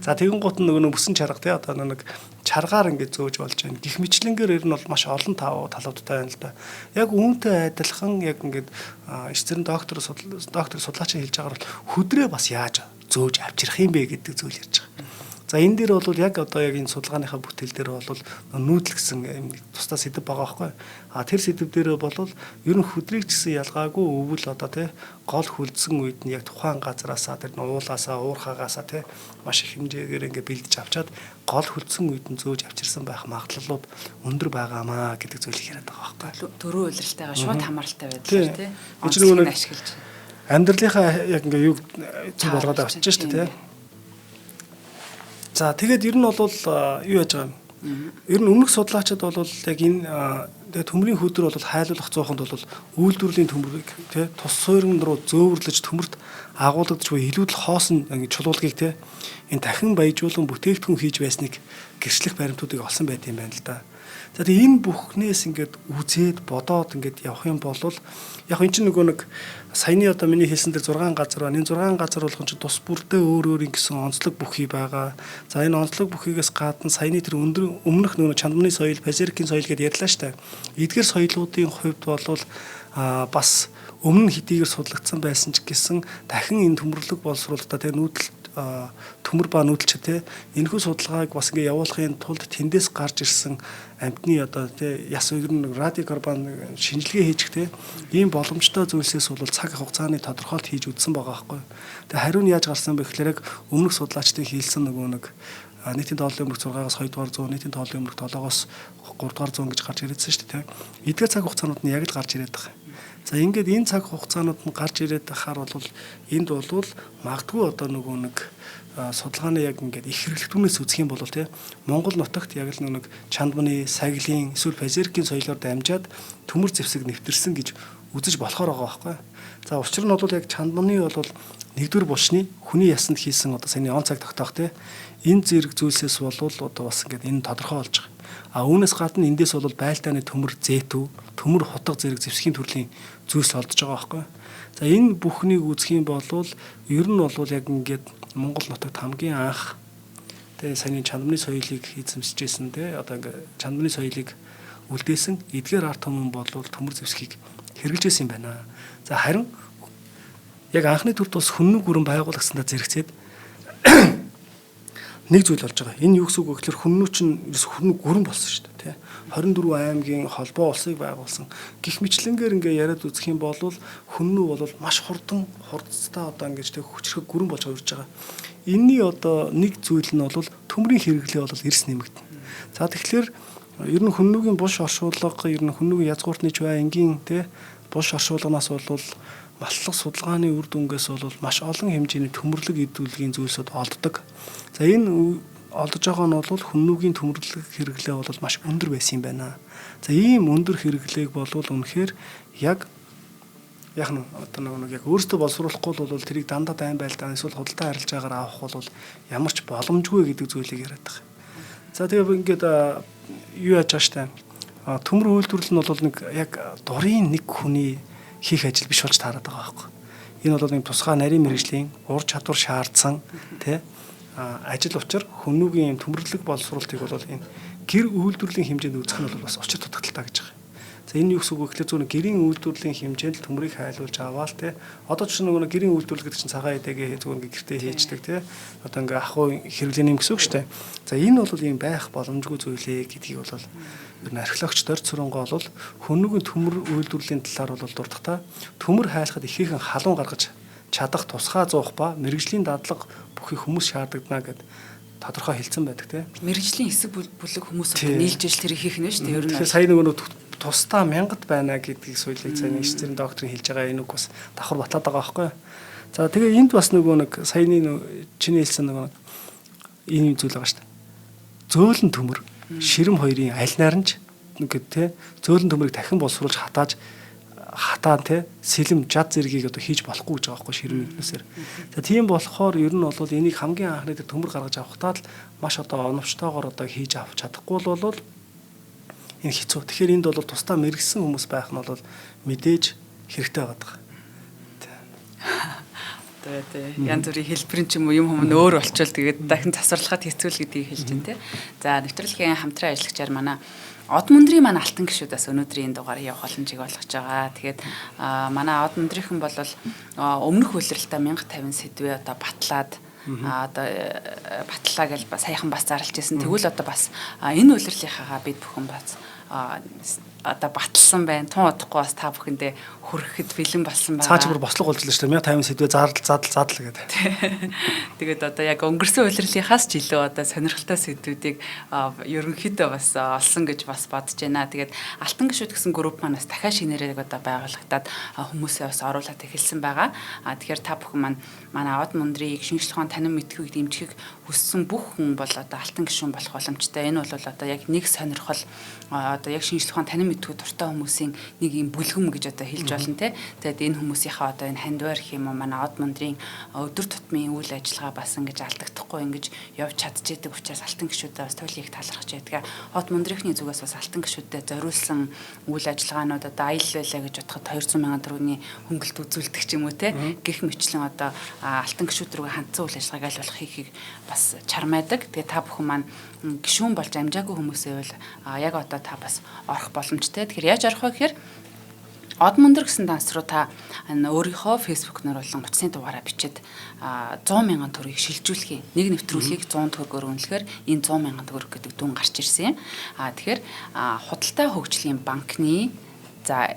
За тэгэн гут нөгөө мөсөн чарга тий одоо нэг чаргаар ингээд зөөж болж байна. Гэх мэтлэнгээр ер нь бол маш олон талуудтай байна л да. Яг үүнтэй адилхан яг ингээд эцэрэн доктор судлаач хэлж байгаагаар бол хөдрөө бас яаж зөөж авчрах юм бэ гэдэг зүйл ярьж байгаа. За энэ дээр бол яг одоо яг энэ судалгааныхаа бүтээл дээр бол нүүдэл гэсэн тусдаа сэдв байгаа байхгүй. Тэр сэдв дээр бол ер нь хөдрийг ч гэсэн ялгаагүй өвөл одоо тий гол хүлдсэн үед нь яг тухайн газараасаа тэр уулаасаа уурхаагаасаа тий маш их хэмжээгээр ингээ бэлдэж авчаад гол хүлдсэн үед нь зөөж авчирсан байх магадлалууд өндөр байгаамаа гэдэг зүйлийг яриад байгаа байхгүй. Төрөө үйлрэлтэйгээ шууд хамааралтай байдлаар тий. Онцлог ашиглаж амьдралынхаа яг ингээ юу зүг болгоод авчиж шүү дээ тий. За тэгээд ер нь бол юу яаж байгаа юм? Ер нь өмнөх судлаачид бол яг энэ тэгээд төмрийн хөдөр бол хайлуулах зоохонд бол үйлдвэрлэлийн төмрийг тий тус суурин руу зөөвөрлөж төмөрт агуулгадж буй илүүдл хоосон чулуулгыг тий энэ дахин баяжуулан бүтээгдэхүүн хийж байсныг гэрчлэх баримтуудыг олсон байт юм байна л да. За тэгээд энэ бүхнээс ингээд үзээд бодоод ингээд явах юм бол яг энэ чинь нөгөө нэг саяны одоо миний хэлсэн дээр 6 газар байна. Энэ 6 газар болгон чинь тус бүрдээ өөр өөр ингэсэн онцлог бүхий байгаа. За энэ онцлог бүхийгээс гадна саяны тэр өмнөх нөгөө чандманы соёл, базерикийн соёл гэдээ ярьлаа шүү дээ. Эдгээр соёлуудын хувьд бол бас өмнө хэдийгээр судлагдсан байсан ч гэсэн дахин энэ төмөрлөг боловсруулалтаа тэр нүүдэл төмөр ба нүүдэлч те энэхүү судалгааг бас ингээ явуулахын тулд тэндээс гарч ирсэн амтны одоо те яс ер нь радиокарбон шинжилгээ хийчих те ийм боломжтой зүйлсээс бол цаг хугацааны тодорхойлт хийж үзсэн байгаа байхгүй. Тэгээ хариу нь яаж гарсан бэ гэхээр яг өмнөх судлаачдын хийлсэн нөгөө нэг нийтийн тооллын өмнөх 6-аас 2 дугаар 100, нийтийн тооллын өмнөх 7-оос 3 дугаар 100 гэж гарч ирээдсэн шүү дээ те. Эдгээр цаг хугацаанууд нь яг л гарч ирээд байгаа. За ингээд энэ цаг хугацаанууд нь гарч ирээд байхаар бол энд бол магадгүй одоо нөгөө нэг судалгааны яг ингээд их хэрэглэгдүүнээс үзэх юм бол тий Монгол нутагт яг л нэг чандманы, саглын, эсвэл базерикийн соёлоор дамжаад төмөр зэвсэг нэвтэрсэн гэж үзэж болохоор байгаа байхгүй. За учир нь бол яг чандманы бол нэгдүгээр булшны хүний ясанд хийсэн одоо саяны он цаг тогтоох тий энэ зэрэг зүйлсээс бол одоо бас ингээд энэ тодорхой болж байгаа. Үүнээс гадна эндээс бол байлдааны төмөр зэтүү, төмөр хотго зэрэг зэвсгийн төрлийн зүйлс олдож байгаа байхгүй. За энэ бүхнийг үзэх юм бол ер нь бол яг ингээд Монгол нутагт хамгийн анх тэгээ саяны чандманы соёлыг эзэмшижсэн те одоо ингээд чандманы соёлыг үлдээсэн эдгээр арт түмэн бол төмөр зэвсгийг хэрэгжилжсэн юм байна. За харин яг анхны төрд бас хүннүг гүрэн байгуулагчсандаа зэрэгцээд нэг зүйл болж байгаа. Энэ юу гэсэн үг вэ гэхээр хүннүү чинь хүннүг гүрэн болсон шүү дээ, тий. 24 аймгийн холбоо улсыг байгуулсан. Гэх мэтлэнгээр ингээ яриад үзэх юм бол хүннүү бол маш хурдан хурцтай одоо ингэж тэг хүчрэх гүрэн болж хувирж байгаа. Энийний одоо нэг зүйл нь бол төмрийн хэрэглээ бол эрс нэмэгдэнэ. За тэгэхээр ер нь хүннүүгийн булш оршуулга, ер нь хүннүүгийн язгууртны чвай энгийн тий булш оршуулганаас бол маллах судалгааны үр дүнгээс бол маш олон хэмжээний төмөрлөг идүүлгийн зүйлсүүд олддог. За энэ олдож байгаа нь бол хүннүүгийн төмөрлөг хэрэглээ бол маш өндөр байсан юм байна. За ийм өндөр хэрэглээг бол үнэхээр яг нь одоо нэг яг өөртөө боловсруулахгүй бол тэрийг дандаа дайн байлдаа эсвэл худалдаа арилжаагаар авах бол ямар ч боломжгүй гэдэг зүйлийг яриад байгаа. За тэгээ ингээд юу яаж байгаа штэ. Төмөр үйлдвэрлэл нь бол нэг яг дурын нэг хүний хийх ажил биш болж таарад байгаа байхгүй. Энэ бол нэг тусгай нарийн мэргэжлийн ур чадвар шаардсан тий ажил учир хүннүүгийн төмөрлөг боловсруулалтыг бол энэ гэр үйлдвэрлэлийн хэмжээнд үзэх нь бол бас учир дутагдaltaа гэж байгаа. За энэ юу гэсэн үг вэ гэхээр зөвхөн гэрийн үйлдвэрлэлийн хэмжээнд л төмрийг хайлуулж аваал тий одоо ч нөгөө гэрийн үйлдвэрлэл гэдэг чинь цагаан эдэгээ зөвхөн гэртээ хийждэг тий одоо ингээ ахуй хэрэглээний юм гэсэн үг шүү дээ. За энэ бол ийм байх боломжгүй зүйлээ гэдгийг бол ер нь археологч дорд сүрэнгоо бол хүннүүгийн төмөр үйлдвэрлэлийн талаар бол дурдахтаа төмөр хайлахад ихээхэн халуун гаргаж чадах тусгай зуух ба мэрэгжлийн дадлага бүхий хүмүүс шаардагдана гэд тодорхой хэлсэн байдаг тийм. Мэргэжлийн хэсэг бүлэг хүмүүс нийлж ижил тэр хийх нь шүү дээ. Ер нь сая нөгөө тусдаа 1000 байна гэдгийг соёлыг цааны инженерийн докторын хэлж байгаа энэ үг бас давхар батлаад байгаа байхгүй. За тэгээ энд бас нөгөө нэг саяны чиний хэлсэн нөгөө энэ зүйл байгаа шүү дээ. Зөөлөн төмөр ширэм хоёрын аль найрамч гэдэг те зөөлөн төмөрийг дахин боловсруулж хатаа те сэлэм жад зэргийг одоо хийж болохгүй гэж байгаа байхгүй ширмнээсээр. За тийм болохоор ер нь бол энийг хамгийн анхны дээр төмөр гаргаж авахтаа л маш одоо оновчтойгоор одоо хийж авч чадахгүй бол энэ хэцүү. Тэгэхээр энд бол тусдаа мэрэгсэн хүмүүс байх нь бол мэдээж хэрэгтэй байгаа. Тэгээ янз бүрийн хэлбэрийн ч юм уу юм өөр болчвол тэгээд дахин засварлахад хэцүү л гэдгийг хэлж байна те. За нэвтрүүлгийн хамтран ажиллагчаар манай Од мөндрийн манай алтан гишүүдээс өнөөдрийн дугаарыг явах боломжийг олгож байгаа. Тэгээд манай Од мөндрийнхэн бол өмнөх үйлрэлтээ 1050 сэдвээ одоо батлаад одоо батлаа гэж саяхан бас зарлж ирсэн. Тэгвэл одоо бас энэ улирлынхаагаа бид бүхэн бас одоо батлсан байна. Тун удахгүй бас та бүхэндээ хүрэхэд бэлэн болсон байна. Цааш бүр бослого болж л шүү дээ. 1050 сэдвээ задал гэдэг. Тэгээд одоо яг өнгөрсөн улирлынхаас ч илүү одоо сонирхолтой сэдвүүдийг ерөнхийдөө бас олсон гэж бас бодож байна. Тэгээд Алтан гишүүд гэсэн групп манаас дахиад шинээрээ одоо байгуулагдаад хүмүүсээ бас оруулаад эхэлсэн байгаа. Тэгэхээр та бүхэн манай Од Мундрыг шинжлэх ухааны танин мэдхүйг дэмжихийг хүссэн бүх хүн бол одоо Алтан гишүүн болох боломжтой. Энэ бол одоо яг нэг сонирхол одоо яг шинжлэх ухааны танин мэдхүйг дуртай хүмүүсийн нэг юм бүлгэм гэж одоо хэлж болно те. Тэгээд энэ хүмүүсийнхаа одоо энэ хандвар гэх юм уу манай Од Мундрын өдөр тутмын үйл ажиллагаа бас ингэж алдагдахгүй ингэж явж чадчихэдэг учраас Алтан гишүүдэд бас туйлыг талархаж байдаг. Од Мундрийнхны зүгээс бас Алтан гишүүдэд зориулсан үйл ажиллагаанууд одоо аялал байлаа гэж бодоход 200 мянган төгрөгийн хөнгөлт үзүүлдэг ч юм уу те. Гэх мэтлэн одоо Алтан гишүүд рүү хандсан үйл ажиллагааг аль болох хийхийг бас чармайдаг. Тэгээ та бүхэн маань гишүүн болж амжаагүй хүмүүсээ бол яг одоо та бас орох боломжтой. Тэгэхээр яаж орох вэ гэхээр Од Мундар гэсэн данс руу та өөрийнхөө фэйсбүүкнээр болон утасны дугаараа бичээд 100 мянган төгрөгийг шилжүүлэхий. Нэг нэвтрүүлгийг 100 төгрөгөөр үнэлэхээр энэ 100 мянган төгрөг гэдэг дүн гарч ирсэн юм. Тэгэхээр худалдаа хөгжлийн банкны за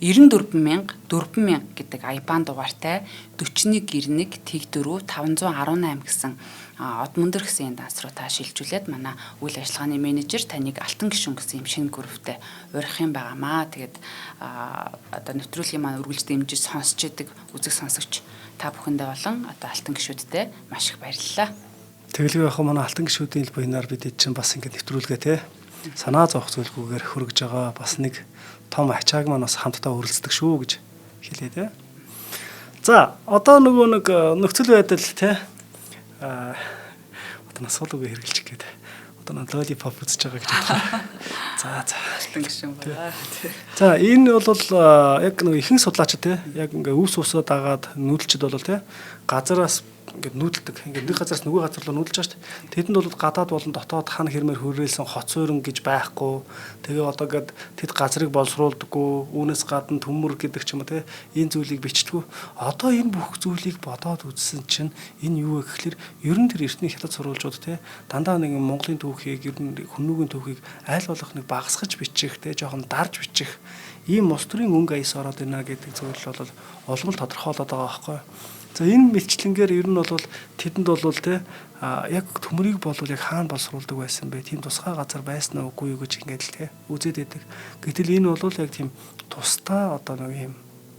94000 гэдэг IBAN дугаартай 4191 Тэг4 518 гэсэн Од Мундар гэсэн данс руу та шилжүүлээд манай үйл ажиллагааны менежер таныг Алтан гишүүн гэсэн юм шинэ групптэй урих юм байгаамаа. Тэгээд одоо нэвтрүүлгийн маань үргэлж дэмжиж сонсч идэг үзэг сонсогч та бүхэндээ болон одоо Алтан гишүүдтэй маш их баярлалаа. Тэгэлгүй яг манай Алтан гишүүдийн хэлбэрээр бид чинь бас ингэ нэвтрүүлгээ те санаа зовх зүйлгүйгээр хөргөж байгаа бас нэг том ачааг маань бас хамтдаа өрөлцдөг шүү гэж хэлээ те. За одоо нөгөө нэг нөхцөл байдал те одоо насуулгыг хэрэгжилчих гээд одоо лолипоп үзэж байгаа гэж байна. За Алтан гишүүн байгаа. За энэ бол яг нэг ихэнх судлаачид те яг ингээ өвс усаа дагаад нүүдэлчд бол те газараас ингээд нүүдэлдэг. Ингээд нэг газараас нөгөө газар руу нүүдэлж байгаа шүү дээ. Тэдэнд бол гадаад болон дотоод хан хэрмээр хөрөөлсөн хоц өрн гэж байхгүй. Тэгээ одоо ингээд тэд газрыг боловсруулдаггүй. Үүнээс гадна төмөр гэдэг ч юм уу те энэ зүйлийг бичдэггүй. Одоо энэ бүх зүйлийг бодоод үзсэн чинь энэ юу вэ гэхэлэр ер нь тэр эртний хятад сурвалжууд те дандаа нэг Монголын түүхийг ер нь хүннүүгийн түүхийг аль болох нэг багасгаж бичих те жоохон дарж бичих ийм улс төрийн өнгө аяс ороод байна гэдэг зүйл бол олгол тодорхойлоод байгаа байхгүй. За энэ мэлчлэнгээр ер нь бол тэдэнд бол те яг төмөрийг бол яг хаана боловсруулдаг байсан бэ? Тийм тусгай газар байсан уу үгүй юу гэж ингээд л те үзээд байдаг. Гэтэл энэ бол яг тийм тусдаа одоо нэг юм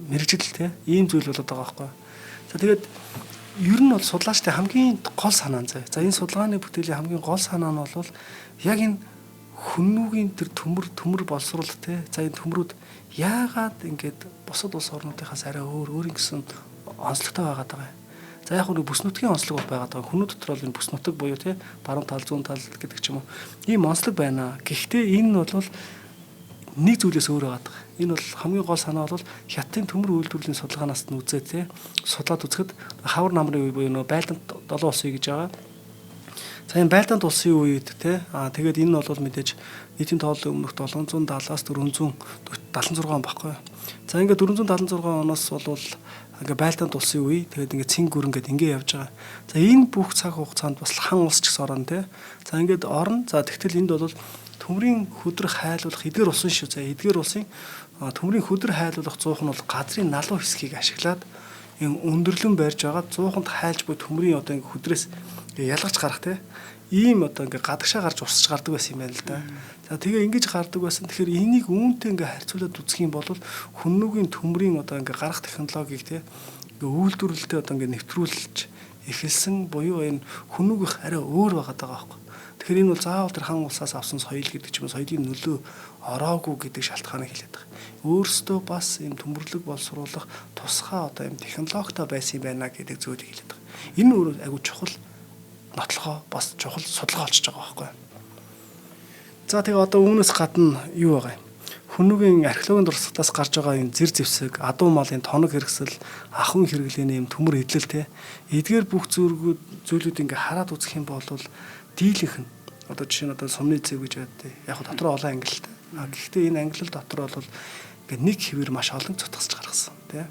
мэрэгжил те ийм зүйл болоод байгаа байхгүй. За тэгээд ер нь бол судлаачтай хамгийн гол санаа зэ. За энэ судалгааны бүтээлийн хамгийн гол санаа нь бол яг энэ хүннүүгийн тэр төмөр боловсруулалт те. За энэ төмрүүд яагаад ингээд бусад улс орнуудынхаас арай өөр ингэсэн онцлогтой байгаад байгаа юм. За яг нэг бүс нутгийн онцлог бол байгаад байгаа. Хүннүүд дотор бол энэ бүс нутаг буюу те баруун тал зүүн тал гэдэг ч юм уу. Ийм онцлог байна. Гэхдээ энэ бол нэг зүйлээс өөр байгаад байгаа. Энэ бол хамгийн гол санаа бол хятадын төмөр үйлдвэрлэлийн судалгаанаас нь үзээ те судлаад үзэхэд хавар намрын үе буюу нөө байлдант 7 ус үе гэж байгаа. За энэ байлдаанд улсын үед те тэгээд энэ бол мэдээж нийтийн тооллын өмнөх 770-аас 476 он баггүй. За ингээд 476 оноос бол ингээ байлдаанд улсын үе тэгээд ингээ цэн гүр ингээд ингээ явж байгаа. За энэ бүх цаг хугацаанд бас хан улс ч гэсэн орно те. За ингээд орно. За тэгтэл энд бол төмрийн хөдрөх хайлуулах эдгээр улсын шүү. За эдгээр улсын төмрийн хөдөр хайлуулах зуух нь бол газрын налуу хэсгийг ашиглаад энэ өндөрлөн барьж байгаа 100-нд хайлж буй төмрийн одоо ингээ хөдрөөс ялгаж гарах те. Ийм одоо ингээ гадагшаа гарч урсаж гардаг байсан юм байна л да. За тэгээ ингэж гардаг байсан. Тэгэхээр энийг үүнтэй ингээ харьцуулаад үзэх юм бол хүннүүгийн төмрийн одоо ингээ гарах технологиг те ингээ үйлдвэрлэлтэд одоо ингээ нэвтрүүлж эхэлсэн буюу энэ хүннүүгийнх арай өөр байгаад байгаа байхгүй. Тэгэхээр энэ бол заавал тэр хан улсаас авсан соёл гэдэг ч юм уу соёлын нөлөө ороогүй гэдэг шалтгааныг хэлээд байгаа. Өөрөөсөө бас ийм төмөрлөг боловсруулах тусгай одоо ийм технологитой байсан юм байна гэдэг зүйлийг хэлээд байгаа. Энэ өөрөө айгүй чухал нотлохоо бас чухал судалгаа олж байгаа байхгүй. За тэгээ одоо үүнээс гадна юу байгаа юм? Хүннүүгийн археологийн дурсгалтаас гарч байгаа энэ зэр зэвсэг, адуу малын тоног хэрэгсэл, ахын хэрэглээний юм төмөр эдлэл те. Эдгээр бүх зүйлүүд ингээ хараад үзэх юм бол дийлэнх нь одоо жишээ нь одоо сумны зэв гэж байдаг. Яг хөө дотор олон ангилалтай. Гэхдээ энэ ангилал дотор бол ингээ нэг хэвээр маш олон цутгасч гаргасан те.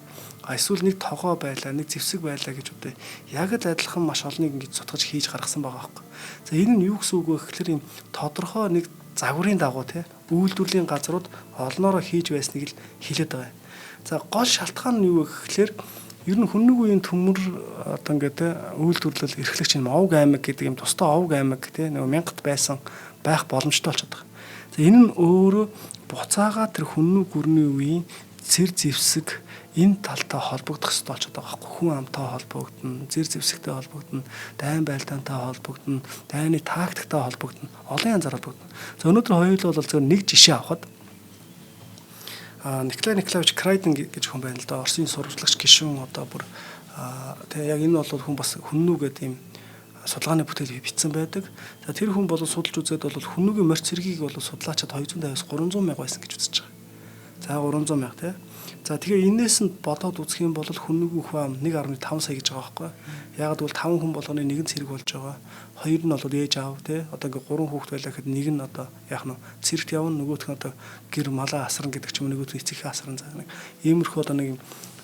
Эсвэл нэг тогоо байлаа, нэг зэвсэг байлаа гэж одоо яг л адилхан маш олныг ингэж сутгаж хийж гаргасан байгаа байхгүй. За энэ нь юу гэсэн үг вэ гэхээр юм тодорхой нэг загварын дагуу те үйлдвэрлэлийн газрууд олноороо хийж байсныг л хэлээд байгаа. За гол шалтгаан нь юу вэ гэхээр ер нь хүннэг үеийн төмөр одоо ингээд үйлдвэрлэл эрхлэгч юм овг аймаг гэдэг юм тусдаа овг аймаг те нэг 1000-т байсан байх боломжтой болчиход байгаа. За энэ нь өөрөө буцаага тэр хүннэг гүрний үеийн цэр зэвсэг энэ талтай холбогдох хэрэгтэй болчиход байгаа байхгүй. Хүн амтай холбогдно, зэр зэвсэгтэй холбогдно, дайн байлдаантай холбогдно, дайны тактиктай холбогдно, олон янзаар холбогдно. За өнөөдөр хоёулаа бол зөвхөн нэг жишээ авахад Николай Николаевич Крайден гэж хүн байна л да. Оросын сурвалжлагч гишүүн одоо бүр тэгээ яг энэ бол хүн бас хүннүү гэдэг юм судалгааны бүтээл бичсэн байдаг. За тэр хүн бол судалж үзээд бол хүннүүгийн морь цэргийг бол судлаачаад 250-аас 300 мянга байсан гэж үзэж байгаа. За 300 мянга тий. За тэгээ энээс нь бодоод үзэх юм бол хүннүүгийн хүн 1.5 сая гэж байгаа байхгүй. Яг бол 5 хүн болгоны нэгэн цэрэг болж байгаа. Хоёр нь бол ээж аав тий. Одоо ингээ 3 хүүхэд байлаа гэхэд нэг нь одоо яах нь цэрэгт явна, нөгөөх нь одоо гэр малаа асран гэдэг ч юм уу, нөгөөх нь эцэгээ асран заа нэг иймэрхүү одоо нэг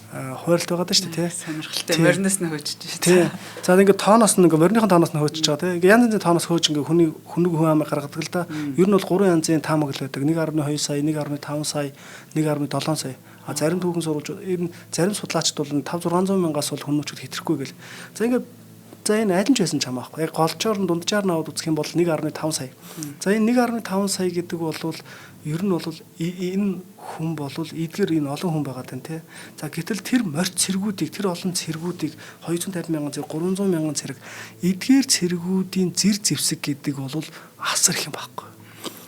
хууралт байгаа даа шүү дээ тий. Сонирхолтой мориноос нь хөөжж шүү дээ. За ингээ тооноос нь ингээ мориныхон тооноос нь хөөжж байгаа тий. Ингээ янз янзын тооноос хөөж ингээ хүннэг хүн амыг гаргадаг л да. Ер нь бол 3 янзын таамаг л байдаг. 1.2 сая, 1.5 сая, 1.7 сая. Зарим түүхэн сурвалж энэ зарим судлаачид бол 5-600 мянгаас бол хүннүүчүүд хэтрэхгүй гэл. За ингээ за энэ аль нь ч байсан ч хамаахгүй. Яг голчоор нь дунджаар нь аваад үзэх юм бол 1.5 сая. За энэ 1.5 сая гэдэг бол ер нь бол энэ хүн бол эдгээр энэ олон хүн байгаа тань тий. За гэтэл тэр морь цэргүүдийг тэр олон цэргүүдийг 250 мянган цэрэг 300 мянган цэрэг эдгээр цэргүүдийн зэр зэвсэг гэдэг бол асар их юм байхгүй.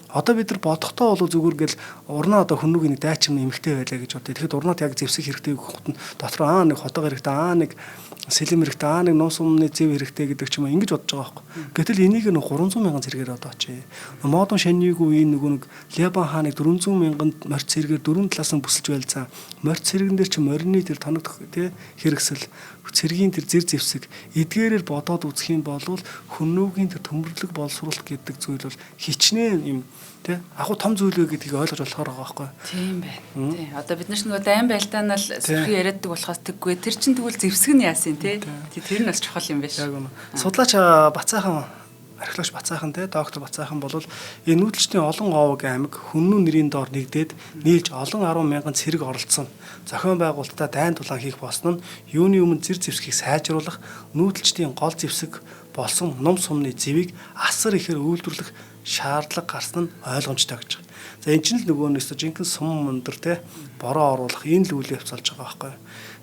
Одоо бид нар бодохдоо бол зүгээр гэл урнаа одоо хүннүүгийн нэг дайчин эмхтэй байлаа гэж бодъё. Тэгэхэд урнаад яг зэвсэг хэрэгтэй гэхэд дотор нэг хотоо хэрэгтэй, нэг сэлэм хэрэгтэй, нэг нуус өмнөний зэв хэрэгтэй гэдэг ч юм ингэж бодож байгаа байхгүй. Гэтэл энийг нэг 300 мянган цэргээр одоо очие. Модон шаньиг үеийн нөгөө нэг Лебан хааныг 400 мянган морь цэргээр дөрвөн талаас нь бүсэлж байлцсан. Морь цэрэгэн дээр чи морины тэр тоног тий хэрэгсэл цэргийн тэр зэр зэвсэг эдгээрээр бодоод үзэх юм бол хүннүүгийн тэр төмөрлөг боловсруулалт гэдэг зүйл бол хичнээн юм тий агуу том зүйл вэ гэдгийг ойлгож болохоор байгаа байхгүй. Тийм байна. Тий. Одоо бид нар нөгөө дайн байлдаанаа л сэрхий яриаддаг болохоос тэггүй. Тэр чин тэгвэл зэвсэг нь яасан тий. Тэр нь бас чухал юм байна шүү. Судлаач Бацаахан археологч Бацаахан те доктор Бацаахан бол энэ нүүдэлчдийн олон овог аймаг хүннүү нэрийн доор нэгдээд нийлж олон 10 мянган цэрэг оролцсон. Зохион байгуулалтаа дайн тулаан хийх болсон нь юуны өмнө зэр зэвсгийг сайжруулах нүүдэлчдийн гол зэвсэг болсон ном сумны зэвийг асар ихээр үйлдвэрлэх шаардлага гарсан нь ойлгомжтой гэж байна. За энэ чинь л нөгөөнөөс жинхэнэ сум мөндөр те бороо оруулах энэ л үйл явц болж байгаа байхгүй.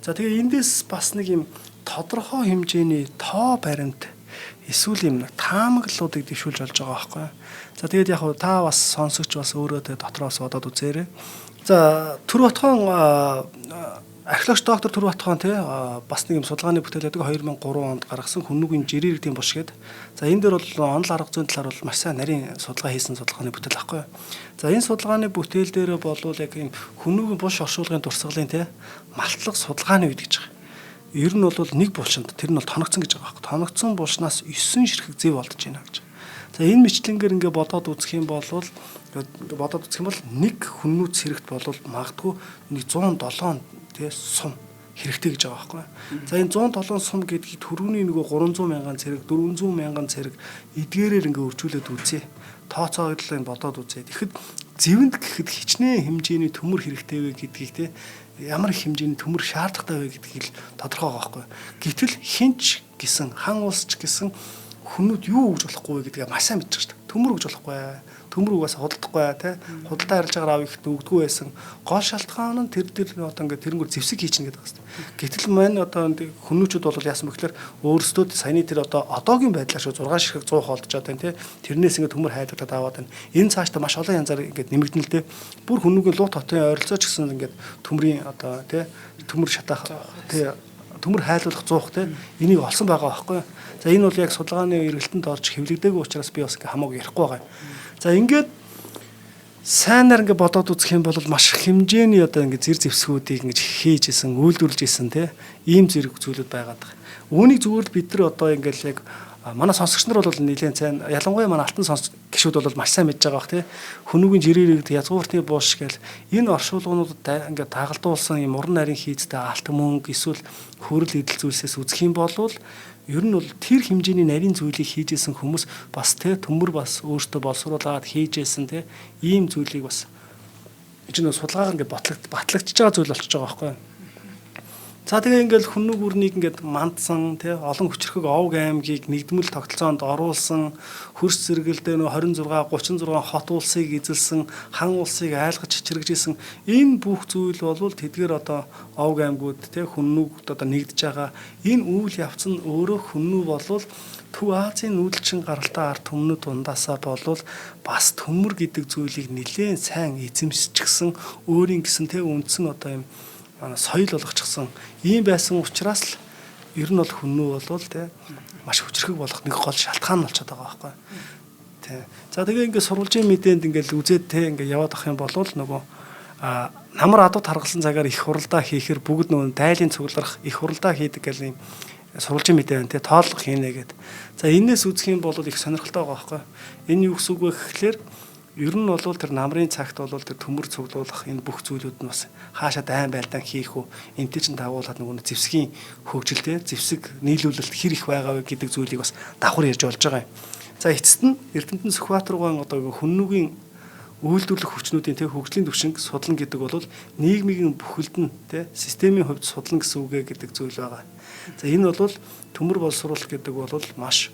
За тэгээ эндээс бас нэг юм тодорхой хэмжээний тоо баримт эсвэл юм таамаглалуудыг дэвшүүлж болж байгаа байхгүй. За тэгээд яг та бас сонсогч бас өөрөө тэ дотроос бодоод үзээрэй. За Түр Батхан археологч доктор Түр Батхан тэ бас нэг юм судалгааны бүтээлээд 2003 онд гаргасан хүннүүгийн жирийн бош гэдэг. За энэ дээр бол онол арга зүйн талаар бол маш сайн нарийн судалгаа хийсэн судалгааны бүтээл байхгүй. За энэ судалгааны бүтээл дээр бол яг юм хүннүүгийн бош оршуулгын дурсгалын тэ малтлах судалгааны үед гэж байгаа. Ер нь бол нэг булшинд тэр нь бол тоногцсон гэж байгаа байхгүй. Тоногцсон булшнаас 9 ширхэг зэв олдож байна гэж. За энэ мэтлэнгээр ингээ бодоод үзэх юм бол нэг хүннүү цэрэгт бол магадгүй нэг 107 тий сум хэрэгтэй гэж байгаа байхгүй. За энэ 107 сум гэдгийг төрөүний нөгөө 300 мянган цэрэг 400 мянган цэрэг эдгээрээр ингээ өржүүлээд үзье. Тооцоогдлыг бодоод үзье. Тэгэхэд зэвэнд гэхэд хичнээн хэмжээний төмөр хэрэгтэй вэ гэдгийг тий ямар их хэмжээний төмөр шаардлагатай вэ гэдгийг л тодорхой байгаа байхгүй. Гэтэл хинч гэсэн хан улсч гэсэн хүнүүд юу гэж болохгүй вэ гэдгийг маш сайн мэдчихэж байна. Төмөр гэж болохгүй. Төмөр угаасаа худалдахгүй тий. Худалдаа арилж байгаа авъя гэхэд өгдөггүй байсан. Гол шалтгаан нь тэр одоо ингээд тэрнгөр зэвсэг хийчихнэ гэдэг байна. Гэтэл мань одоо хүнүүчүүд бол яасан бэ гэхээр өөрсдөө саяны тэр одоо одоогийн байдлаар шүү 6 ширхэг 100 холдож байгаа тийм. Тэрнээс ингээд төмөр хайдагтаад аваад байна. Энэ цаашдаа маш олон янзаар ингээд нэмэгдэнэ л дээ. Бүр хүнүүгийн луут хотын ойролцоо ч гэсэн ингээд төмрийн одоо тий төмөр шатаах тий төмөр хайлуулах 100 тий энийг олсон байгаа байхгүй. За энэ бол яг судалгааны эргэлтэнд орж хэвлэгдээгүй учраас би бас хамаагүй ярихгүй байгаа. За ингээд сайнаар ингээд бодоод үзэх юм бол маш хэмжээний одоо ингээд зэр зэвсгүүдийг ингээд хийж исэн, үйлдвэрлэж исэн тийм ийм зэрэг зүйлүүд байгаад байгаа. Үүнийг зүгээр бид нар одоо ингээд яг Манай сонсогч нар бол нэлээд сайн, ялангуяа манай алтан сонсогч гишүүд бол маш сайн мэдж байгаа бах тий. Хүнүүгийн жирээрэгд язгууртны бууш гэл энэ оршуулгуудад ингээд дагалдуулсан юм уран нарийн хийцтэй алт мөнгө эсвэл хөрөл идэл зүйлсээс үзэх юм бол ер нь бол тэр хэмжээний нарийн зүйлийг хийжсэн хүмүүс бас тий төмөр бас өөртөө боловсруулаад хийжсэн тий ийм зүйлийг бас энэ судалгаагаар ингээд батлагдчихж байгаа зүйл болчихж байгаа байхгүй. За тэгээ ингээл хүннүг үрнийг ингээд мандсан тий олон хүчрхэг овг аймгийг нэгдмэл тогтолцоонд оруулсан хөрс зэрэгэлдээ нөө 26 36 хот улсыг эзэлсэн хан улсыг айлгаж чичрэгжсэн энэ бүх зүйл бол тэдгээр одоо овг аймгууд тий хүннүгд одоо нэгдэж байгаа энэ үйл явц нь өөрөө хүннүү болвол Төв Азийн нүүдэлчин гаралтай ард түмнүүд ундаасаа болвол бас төмөр гэдэг зүйлийг нэлээд сайн эзэмшчихсэн өөрийн гэсэн тий үндсэн одоо юм соёл болгочихсон ийм байсан учраас л ер нь бол хүннүү болвол тий маш хүчрхэг болох нэг гол шалтгаан болчиход байгаа байхгүй тий. За тэгээ ингээд сурвалжийн мэдээнд ингээд үзээд тий ингээд яваад ах юм бол нөгөө намар адууд харгалсан цагаар их хуралдаа хийхээр бүгд нөгөө дайлын цугларах их хуралдаа хийдэг гэл юм сурвалжийн мэдээ байна тий тоолго хийнэ гэд. За энээс үзэх юм бол их сонирхолтой байгаа байхгүй. Энэ юу гэсэн үг вэ гэхлээр ер нь бол тэр намрын цагт бол тэр төмөр цуглуулах энэ бүх зүйлүүд нь бас хаашаа дайн байлдаан хийх үү энтэй чинь дагуулад нөгөө зэвсгийн хөгжилтэй зэвсэг нийлүүлэлт хэр их байгаа вэ гэдэг зүйлийг бас давхар ярьж болж байгаа юм. За эцэст нь Эрдэнэтэн Сүхбаатаргуун одоо хүннүгийн үйлдвэрлэх хүчнүүдийн тэг хөгжлийн түвшинг судлан гэдэг бол нийгмийн бүхэлд нь тэг системийн хувьд судлан гэсэн үг гэдэг зүйл байгаа. За энэ бол төмөр боловсруулалт гэдэг бол маш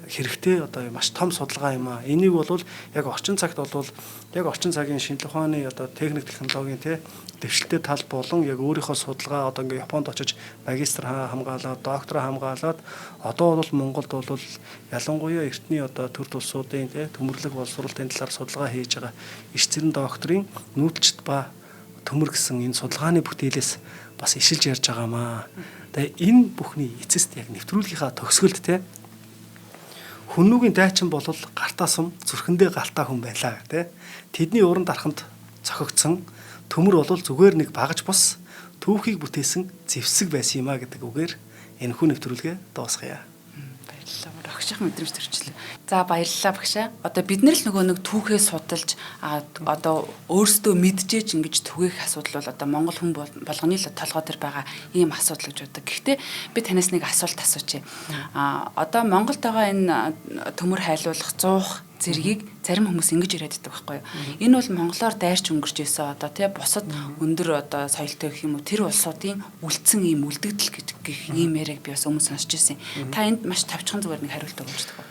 хэрэгтэй одоо маш том судалгаа юм аа. Энийг бол яг орчин цагт бол яг орчин цагийн шинжлэх ухааны одоо техник технологийн дэвшилтэй тал болон яг өөрийнхөө судалгаа одоо ингээ Японд очиж магистр хамгаалаад доктор хамгаалаад одоо бол Монголд бол ялангуяа эртний одоо төр тулсуудын төмөрлөг боловсруулалтын талаар судалгаа хийж байгаа иш цэрэн докторийн нүүдэлчд ба төмөр гэсэн энэ судалгааны бүтээлээс бас ишилж ярьж байгаамаа. Тэгээ энэ бүхний эцэст яг нэвтрүүлгийнхаа төгсгөлд хүннүүгийн дайчин бол гартаа сум зүрхэндээ галтаа хүн байлаа тий. Тэдний уран дарханд цохигдсон төмөр бол зүгээр нэг багаж бус түүхийг бүтээсэн зэвсэг байсан юм а гэдэг үгээр энэ хүн нэвтрүүлгээ дуусгая. Баярлалаа. Огших мэдрэмж төрчлээ. За баярлалаа багшаа. Одоо бид нар л нөгөө нэг түүхээ судалж одоо өөрсдөө мэджээч ингэж түгээх асуудал бол одоо монгол хүн болгоны л толгой дээр байгаа ийм асуудал гэж боддог. Гэхдээ би танаас нэг асуулт асуучих. Одоо Монголд байгаа энэ төмөр хайлуулах 100 зэргийг зарим хүмүүс ингэж ирээд байдаг байхгүй юу. Энэ бол монголоор дайрч өнгөрч ийсэн одоо тий бусад өндөр одоо соёлтой гэх юм уу тэр улсуудын үлдсэн ийм үлдэгдэл гэх ийм яриаг би бас өмнө сонсч ирсэн. Та энд маш тавчхан зүгээр нэг хариулт өгөөч төгөө.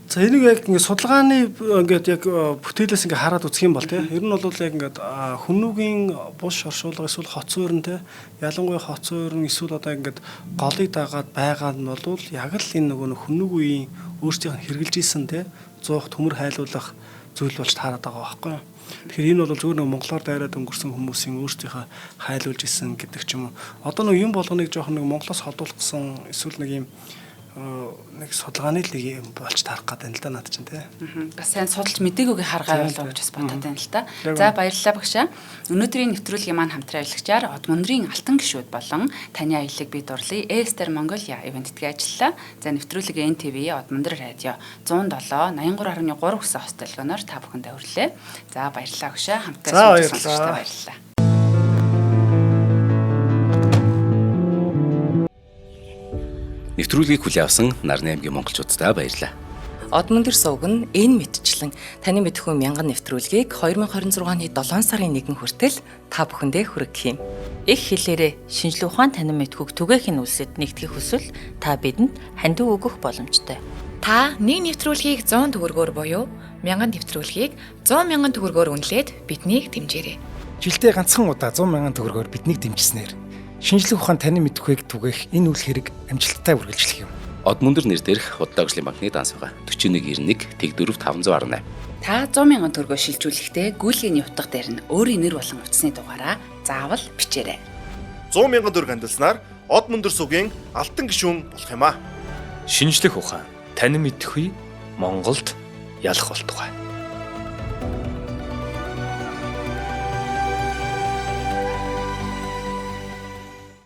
За энийг яг ингээд судалгааны ингээд яг бүтээлээс ингээд хараад үзэх юм бол тий ер нь бол яг ингээд хүннүүгийн буш оршуулга эсвэл хоцуурн тий ялангуяа хоцуурн эсвэл одоо ингээд голыг дагаад байгаа нь бол яг л энэ нөгөө хүннүүг үеийн өөрсдийнх нь хэрглэж исэн тий зуух төмөр хайлуулах зүйл болж таарад байгаа байхгүй юу. Тэгэхээр энэ бол зөвхөн монголоор дайраад өнгөрсөн хүмүүсийн өөрсдийнхөө хайлуулж исэн гэдэг ч юм уу. Одоо нэг юм болгоныг жоохон нэг монголоос холдуулах гэсэн эсвэл нэг юм нэг судалгааны л нэг юм болж таарах гэдэг нь л да над чинь тий. Бас сайн судалж мдэггүйг харгаа явуулаа гэж бас бодоод байна л да. За баярлалаа багшаа. Өнөөдрийн нэвтрүүлгийн маань хамтран ажиллагчаар Одмундрын алтан гишүүд болон таны аялыг бид дурлая. Эстер Mongolia ивентдгээ ажиллалаа. За нэвтрүүлэг NTV Одмундр радио 107 83.3 хүссэн хост төлгөөнөөр та бүхэндээ хүрэлээ. За баярлалаа багшаа. Хамтдаа сонсогчтой баярлалаа. Нэвтрүүлгийг хүлээн авсан Нарны аймгийн монголчуудаа баярлалаа. Одмундр сувг нь энэ мэдчлэн таны мэдхүйн мянган нэвтрүүлгийг 2026 оны 7 сарын 1 хүртэл та бүхэндээ хүргэх юм. Их хэлээрээ шинжлэх ухаан танин мэдхүйг түгээхийн үлсэд нэгтгэх хүсвэл та бидэнд хандив өгөх боломжтой. Та нэг нэвтрүүлгийг 100 төгрөгөөр буюу 1000 нэвтрүүлгийг 100 мянган төгрөгөөр үнэлээд биднийг дэмжээрэй. Жилдээ ганцхан удаа 100 мянган төгрөгөөр биднийг дэмжснээр шинжлэх ухаан таны мэдхүйг түгээх энэ үйл хэрэг амжилттай үргэлжлэх юм. Одмундр нэр дээрх Худалдаа хөгжлийн банкны данс байгаа 4191 Тэг 4518. Та 100 мянган төгрөгөөр шилжүүлэхдээ гүйлгээний утга дээр нь өөрийн нэр болон утасны дугаараа заавал бичээрэй. 100 мянган төгрөг хандалснаар Одмундр сувгийн алтан гишүүн болох юм а. Шинжлэх ухаан, танин мэдхүй Монголд ялах болтугай.